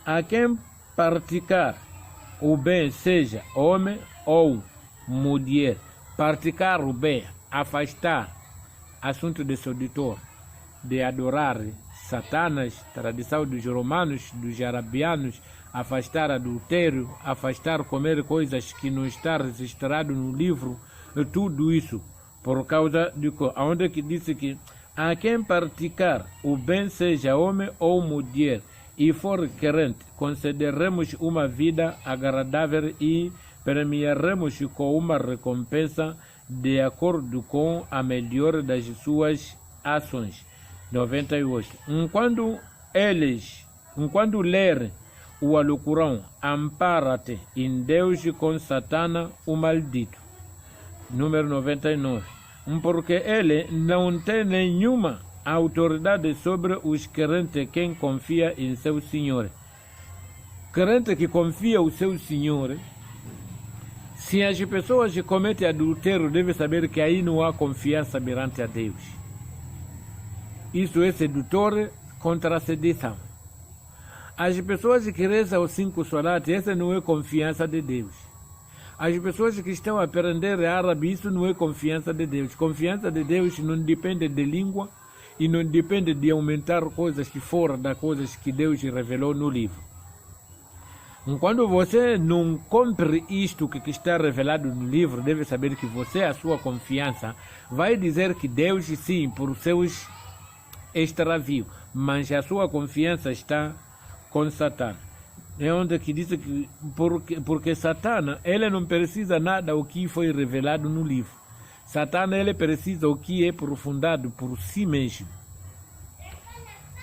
A quem praticar o bem, seja homem ou mulher, praticar o bem, afastar assunto de sedutor, de adorar Satanás, tradição dos romanos, dos arabianos, afastar adultério, afastar comer coisas que não está registrado no livro, tudo isso por causa de onde que disse que a quem praticar o bem, seja homem ou mulher, e for crente, concederemos uma vida agradável e premiaremos com uma recompensa de acordo com a melhor das suas ações. 98. Enquanto ler o Alcorão, ampara-te em Deus com Satana, o maldito. Número 99. Porque ele não tem nenhuma autoridade sobre os crentes quem confia em seu Senhor. Crente que confia em seu Senhor, se as pessoas cometem adultério, deve saber que aí não há confiança perante a Deus. Isso é sedutor contra a sedição. As pessoas que rezam os 5 solat, essa não é confiança de Deus. As pessoas que estão a aprender árabe, isso não é confiança de Deus. Confiança de Deus não depende de língua e não depende de aumentar coisas que fora das coisas que Deus revelou no livro. Quando você não compre isto que está revelado no livro, deve saber que você, a sua confiança, vai dizer que Deus sim, por seus extravios, mas a sua confiança está com Satã. É onde que diz que porque Satã, ele não precisa nada o que foi revelado no livro. Satã, ele precisa o que é aprofundado por si mesmo.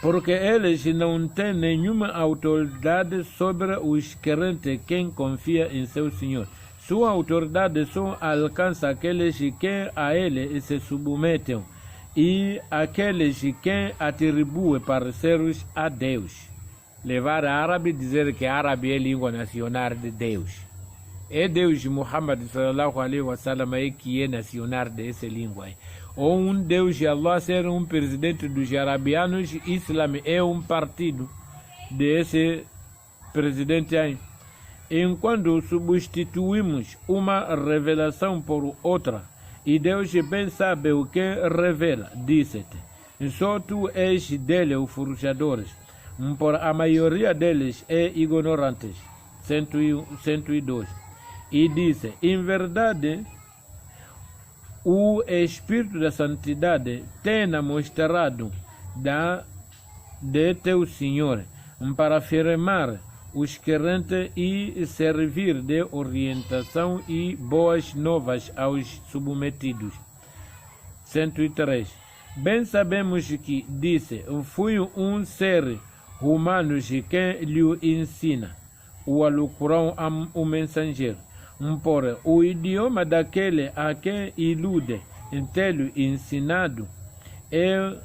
Porque eles não têm nenhuma autoridade sobre os crentes quem confia em seu Senhor. Sua autoridade só alcança aqueles que a ele se submetem e aqueles que atribuem parceiros a Deus. Levar a árabe e dizer que árabe é língua nacional de Deus. É Deus de Muhammad sallallahu alaihi wasallam que é nacional dessa língua. Ou um Deus de Allah ser um presidente dos arabianos, Islam é um partido desse presidente aí. Enquanto substituímos uma revelação por outra, e Deus bem sabe o que revela, disse-te, só tu és dele o forjador, por a maioria deles é ignorantes. 102. E disse, em verdade, o Espírito da Santidade tem mostrado de teu Senhor para afirmar os crentes e servir de orientação e boas novas aos submetidos. 103. Bem sabemos que disse, fui um ser humano que lhe ensina o Alcorão o mensageiro. Porém, o idioma daquele a quem ilude ter ensinado é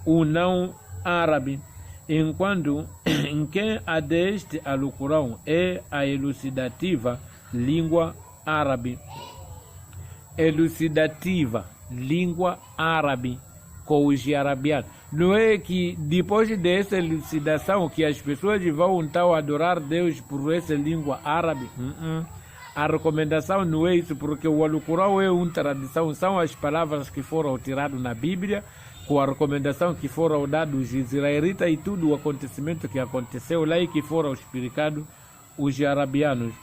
o não árabe, enquanto em quem a deste Alcorão é a elucidativa língua árabe. Elucidativa língua árabe, com os arabianos. Não é que depois dessa elucidação que as pessoas vão então adorar Deus por essa língua árabe? A recomendação não é isso, porque o Alcorão é uma tradição, são as palavras que foram tiradas na Bíblia, com a recomendação que foram dadas aos israelitas e tudo o acontecimento que aconteceu lá e que foram explicados os arabianos.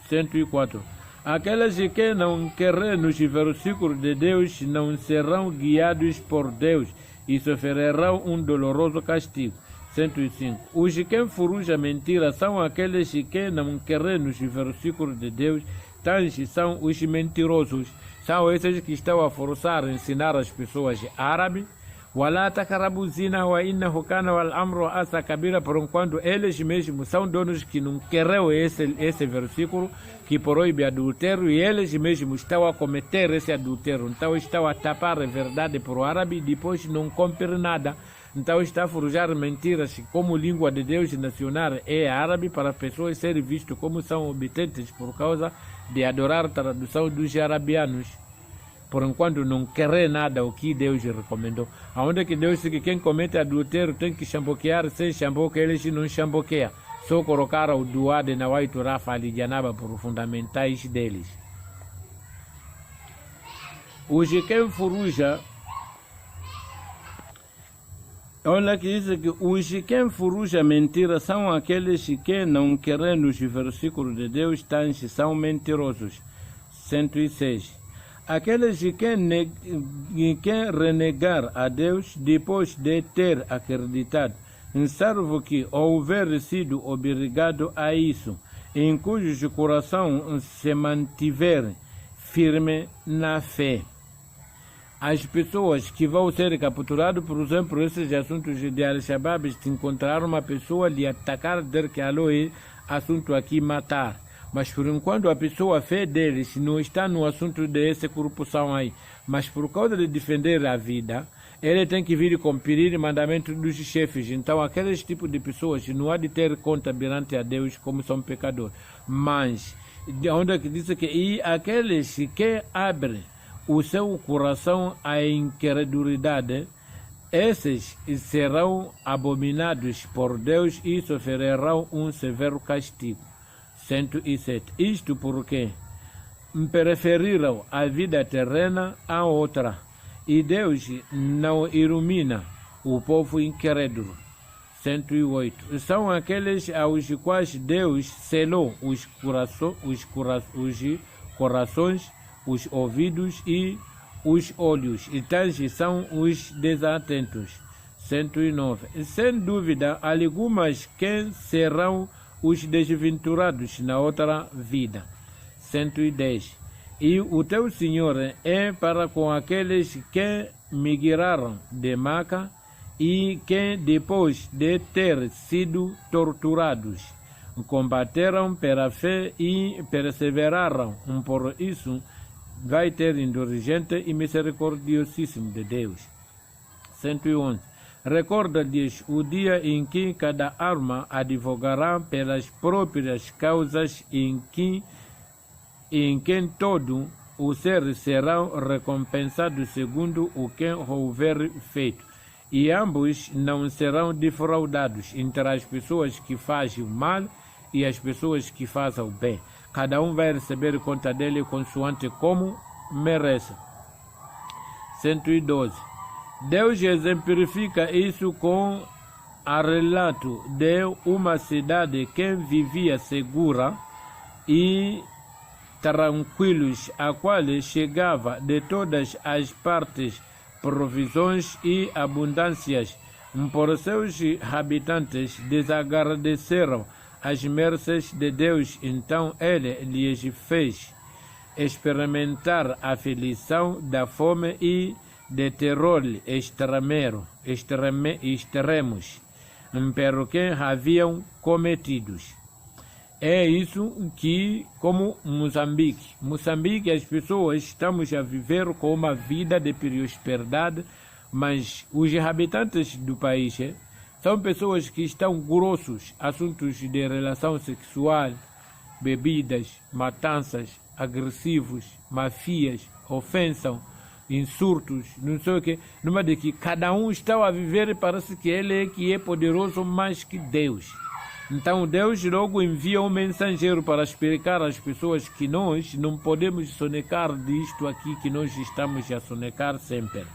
104. Aqueles que não querem nos versículos de Deus não serão guiados por Deus e sofrerão um doloroso castigo. 105. Os que forjam mentira são aqueles que não querem nos versículos de Deus, tais são os mentirosos. São esses que estão a forçar a ensinar as pessoas árabe. Wala takarabu zina wa innahu kana wal amru asa kabira, por enquanto eles mesmos são donos que não querem esse versículo que proíbe adultério, e eles mesmos estão a cometer esse adultério. Então estão a tapar a verdade para o árabe e depois não cumprem nada. Então está a forjar mentiras como língua de Deus nacional é árabe, para pessoas serem vistas como são obedientes por causa de adorar a tradução dos arabianos. Por enquanto não quer nada o que Deus recomendou. Aonde que Deus diz que quem comete adultério tem que chamboquear, sem chamboque eles não chamboqueiam. Só colocaram o duá de Nawai Turafa ali Janaba por fundamentais deles. Hoje quem furuja, olha que diz que os que furuja mentira são aqueles que não querem os versículos de Deus, tais são mentirosos. 106. Aqueles que renegar a Deus depois de ter acreditado, salvo que houver sido obrigado a isso, em cujo coração se mantiver firme na fé. As pessoas que vão ser capturadas, por exemplo, esses assuntos de Al-Shabaab, se encontrar uma pessoa lhe atacar, dizer que alô é assunto aqui matar. Mas por enquanto a pessoa, a fé deles não está no assunto dessa corrupção aí. Mas por causa de defender a vida, ele tem que vir e cumprir o mandamento dos chefes. Então aqueles tipos de pessoas não há de ter conta perante a Deus como são pecadores. Mas, onde diz que e aqueles que abrem o seu coração à incredulidade, esses serão abominados por Deus e sofrerão um severo castigo. 107. Isto porque preferiram a vida terrena à outra, e Deus não ilumina o povo incrédulo. 108. São aqueles aos quais Deus selou os corações, os ouvidos e os olhos, e tais são os desatentos. 109. Sem dúvida, algumas que serão os desventurados na outra vida. 110. E o teu Senhor é para com aqueles que migraram de Maca e que depois de ter sido torturados, combateram pela fé e perseveraram. Por isso, vai ter indulgente e misericordiosíssimo de Deus. 111. Recorda-lhes o dia em que cada alma advogará pelas próprias causas, em que todo o ser será recompensado segundo o que houver feito, e ambos não serão defraudados entre as pessoas que fazem o mal e as pessoas que fazem o bem. Cada um vai receber conta dele consoante como merece. 112. Deus exemplifica isso com o relato de uma cidade que vivia segura e tranquilos, a qual chegava de todas as partes provisões e abundâncias. Por seus habitantes desagradeceram as mercês de Deus, então ele lhes fez experimentar a aflição da fome e de terror extremos, pelo que haviam cometidos. É isso que, como Moçambique, as pessoas estamos a viver com uma vida de prosperidade, mas os habitantes do país são pessoas que estão grossos, assuntos de relação sexual, bebidas, matanças, agressivos, mafias, ofensas, insultos, não sei o que, numa de que cada um está a viver e parece que ele é que é poderoso mais que Deus. Então Deus logo envia um mensageiro para explicar às pessoas que nós não podemos sonecar disto aqui que nós estamos a sonecar sempre.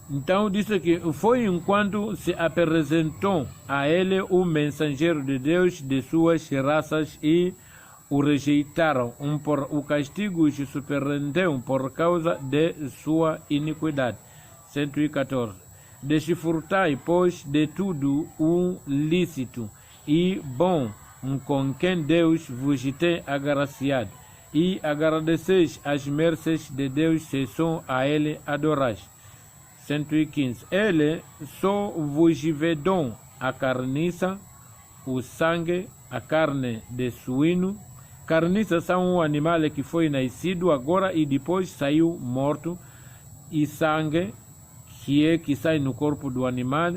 Então disse que foi enquanto se apresentou a ele o mensageiro de Deus de suas raças e o rejeitaram. O castigo se surpreendeu por causa de sua iniquidade. 114. Desfrutai, pois, de tudo o lícito e bom com quem Deus vos tem agraciado, e agradeceis as mercês de Deus se só a Ele adorais. 115. Ele só vos vedou a carniça, o sangue, a carne de suíno. Carniça são um animal que foi nascido agora e depois saiu morto, e sangue, que sai no corpo do animal,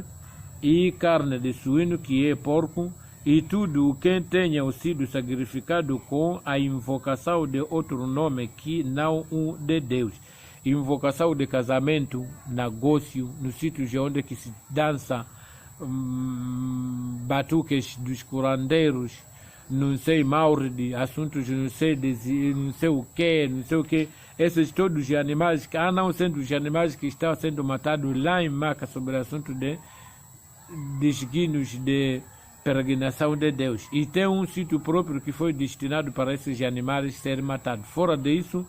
e carne de suíno, que é porco, e tudo o que tenha sido sacrificado com a invocação de outro nome que não o de Deus. Invocação de casamento, negócio, nos sítios onde que se dança batuques dos curandeiros, não sei, mauridi, assuntos não sei o que, esses todos os animais, que não sendo os animais que estão sendo matados lá em Maca sobre o assunto de desguinos de peregrinação de Deus. E tem um sítio próprio que foi destinado para esses animais serem matados. Fora disso,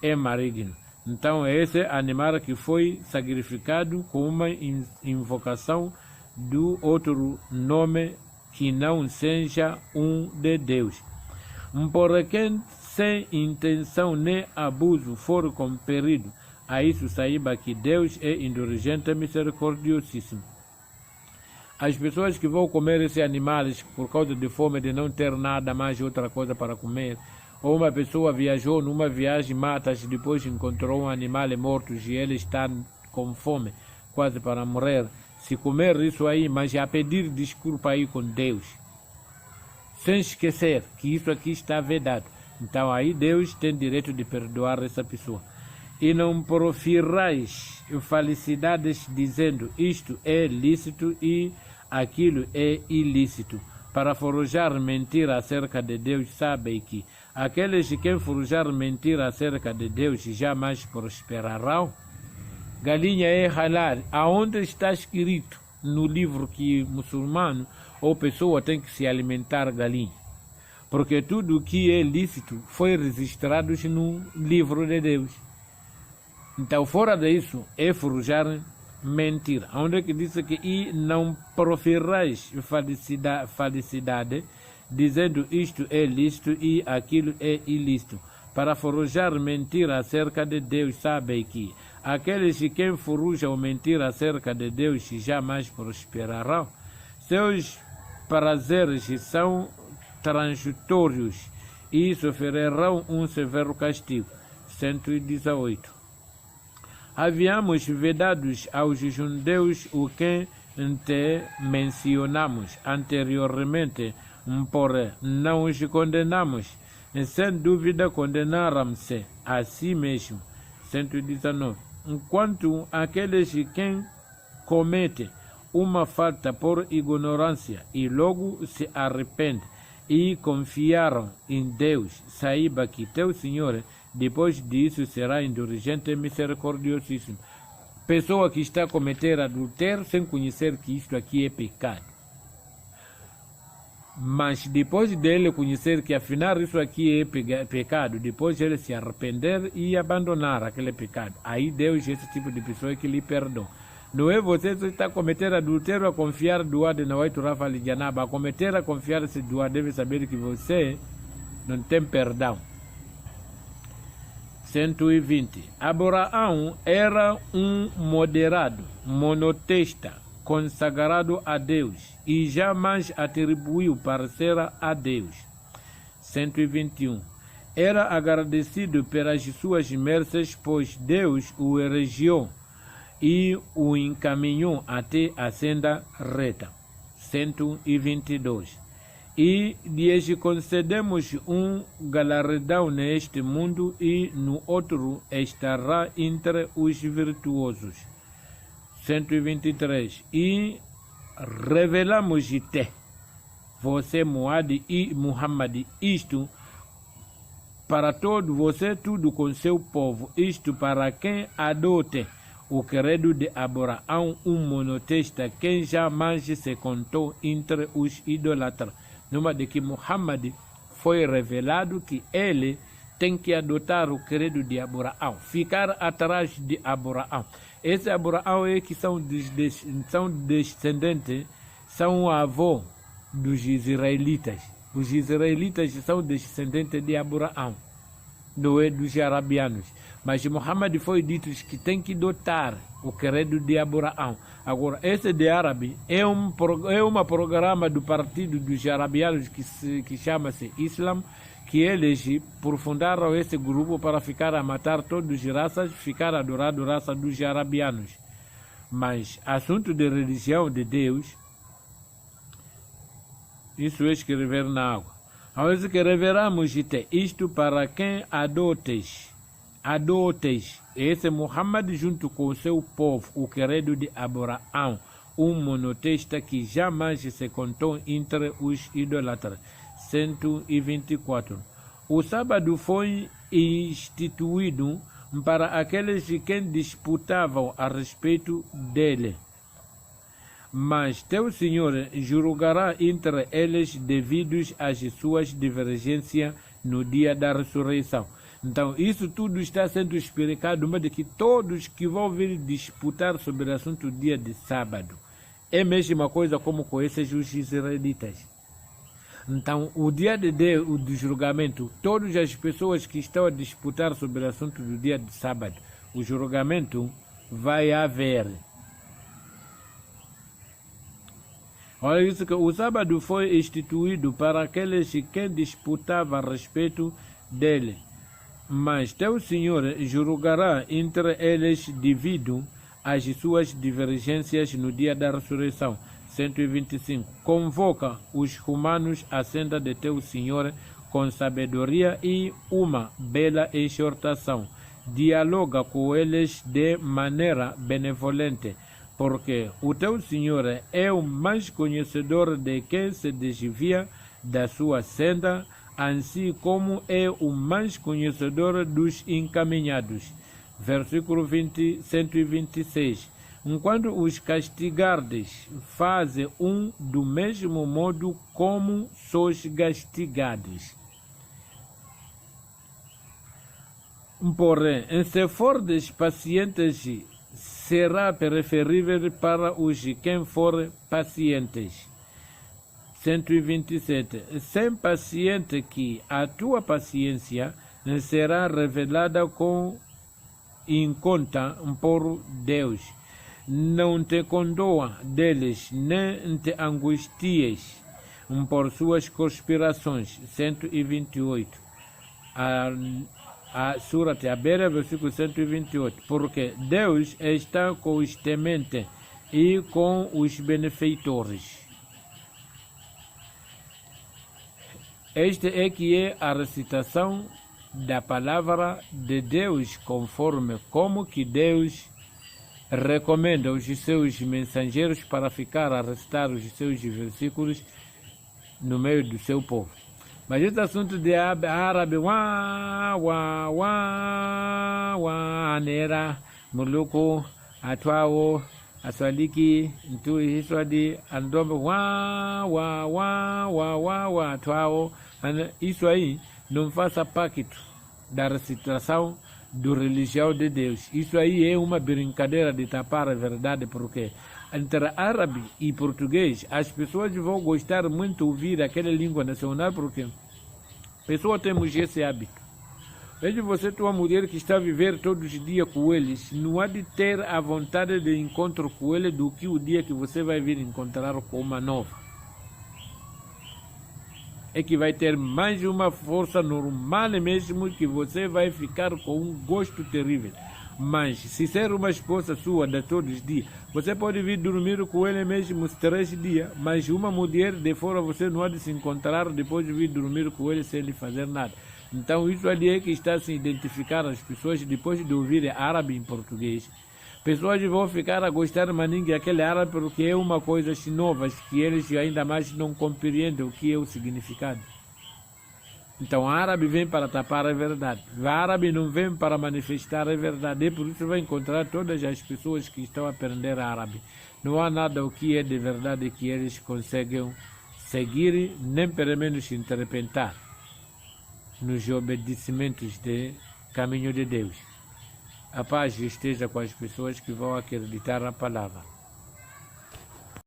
é maligno. Então, é esse animal que foi sacrificado com uma invocação do outro nome que não seja um de Deus. Por quem sem intenção nem abuso for conferido, a isso saiba que Deus é indulgente e misericordiosíssimo. As pessoas que vão comer esses animais por causa de fome, de não ter nada mais outra coisa para comer, ou uma pessoa viajou numa viagem, mata-se, depois encontrou um animal morto e ele está com fome, quase para morrer. Se comer isso aí, mas a pedir desculpa aí com Deus, sem esquecer que isso aqui está vedado. Então aí Deus tem direito de perdoar essa pessoa. E não profirais felicidades dizendo isto é lícito e aquilo é ilícito. Para forjar mentira acerca de Deus, sabe que aqueles que forjar mentira acerca de Deus jamais prosperarão. Galinha é halal. Aonde está escrito no livro que muçulmano ou pessoa tem que se alimentar galinha? Porque tudo que é lícito foi registrado no livro de Deus. Então, fora disso, é forjar mentira. Onde é que diz que e não proferais felicidade, dizendo isto é lícito e aquilo é ilícito. Para forjar mentira acerca de Deus, sabe que aqueles que forjam mentira acerca de Deus jamais prosperarão. Seus prazeres são transitórios e sofrerão um severo castigo. 118. Havíamos vedados aos judeus o que te mencionamos anteriormente, porém não os condenamos. Sem dúvida condenaram-se a si mesmo. 119. Enquanto aqueles que cometem uma falta por ignorância e logo se arrependem e confiaram em Deus, saiba que teu Senhor, depois disso, será indulgente e misericordiosíssimo. Pessoa que está a cometer adultério sem conhecer que isto aqui é pecado. Mas depois dele conhecer que afinal isso aqui é pecado, depois ele se arrepender e abandonar aquele pecado, aí Deus, esse tipo de pessoa que lhe perdoa. Não é você que está a cometer adultério a confiar doa de Nawaitu Rafa Lijanaba, a cometer a confiar esse doa, deve saber que você não tem perdão. 120. Abraão era um moderado, monoteísta, consagrado a Deus e jamais atribuiu parcela a Deus. 121. Era agradecido pelas suas mercês, pois Deus o elegeu e o encaminhou até a senda reta. 122. E lhes concedemos um galardão neste mundo e no outro estará entre os virtuosos. 123. E revelamos-te, você, Moade e Muhammad, isto para todo você, tudo com seu povo, isto para quem adote o credo de Abraão, um monoteísta, quem jamais se contou entre os idólatras. Numa de que Muhammad foi revelado que ele tem que adotar o credo de Abraão, ficar atrás de Abraão. Esse Abraão é que são descendentes, são avô dos israelitas. Os israelitas são descendentes de Abraão, não é dos arabianos. Mas Muhammad foi dito que tem que adotar o credo de Abraão. Agora, esse de árabe é um programa do partido dos arabianos que chama-se Islam, que eles aprofundaram esse grupo para ficar a matar todas as raças, ficar adorando a raça dos arabianos. Mas assunto de religião de Deus, isso é escrever na água. Ao escrevermos isto para quem adotes, esse Muhammad junto com o seu povo, o credo de Abraão, um monoteísta que jamais se contou entre os idólatras. 124. O sábado foi instituído para aqueles que disputavam a respeito dele. Mas teu Senhor julgará entre eles devidos às suas divergências no dia da ressurreição. Então, isso tudo está sendo explicado, de que todos que vão vir disputar sobre o assunto do dia de sábado, é a mesma coisa como com esses os israelitas. Então, o dia do julgamento, todas as pessoas que estão a disputar sobre o assunto do dia de sábado, o julgamento vai haver. Olha isso, que o sábado foi instituído para aqueles que disputavam a respeito dele. Mas teu Senhor julgará entre eles devido às suas divergências no dia da ressurreição. 125. Convoca os humanos à senda de teu Senhor com sabedoria e uma bela exortação. Dialoga com eles de maneira benevolente, porque o teu Senhor é o mais conhecedor de quem se desvia da sua senda, assim como é o mais conhecedor dos encaminhados. Versículo 126. Enquanto os castigardes, faze do mesmo modo como sois castigados. Porém, se fordes pacientes, será preferível para os quem for pacientes. 127. Sem paciente que a tua paciência será revelada em conta por Deus. Não te condoa deles, nem te angusties por suas conspirações. 128. A Surat Abera, versículo 128. Porque Deus está com os tementes e com os benefeitores. Esta é que é a recitação da palavra de Deus, conforme como que Deus recomenda os seus mensageiros para ficar a recitar os seus versículos no meio do seu povo. Mas esse assunto de árabe, nera, muluku, atuao, aswaliki, ntu isso de andombe, atuao, isso aí não faça pacto da recitação do religião de Deus. Isso aí é uma brincadeira de tapar a verdade, porque entre árabe e português, as pessoas vão gostar muito de ouvir aquela língua nacional, porque Pessoas temos esse hábito. Veja você, tua mulher que está a viver todos os dias com eles, não há de ter a vontade de encontro com ele do que o dia que você vai vir encontrar com uma nova. É que vai ter mais uma força normal mesmo, que você vai ficar com um gosto terrível. Mas se ser uma esposa sua de todos os dias, você pode vir dormir com ele mesmo 3 dias, mas uma mulher de fora você não há de se encontrar depois de vir dormir com ele sem ele fazer nada. Então isso ali é que está a se identificar as pessoas depois de ouvir árabe em português. Pessoas vão ficar a gostar maningue aquele árabe porque é uma coisa nova que eles ainda mais não compreendem o que é o significado. Então, árabe vem para tapar a verdade. O árabe não vem para manifestar a verdade. E por isso vai encontrar todas as pessoas que estão a aprender árabe. Não há nada o que é de verdade que eles conseguem seguir, nem pelo menos interpretar nos obedecimentos do caminho de Deus. A paz esteja com as pessoas que vão acreditar na palavra.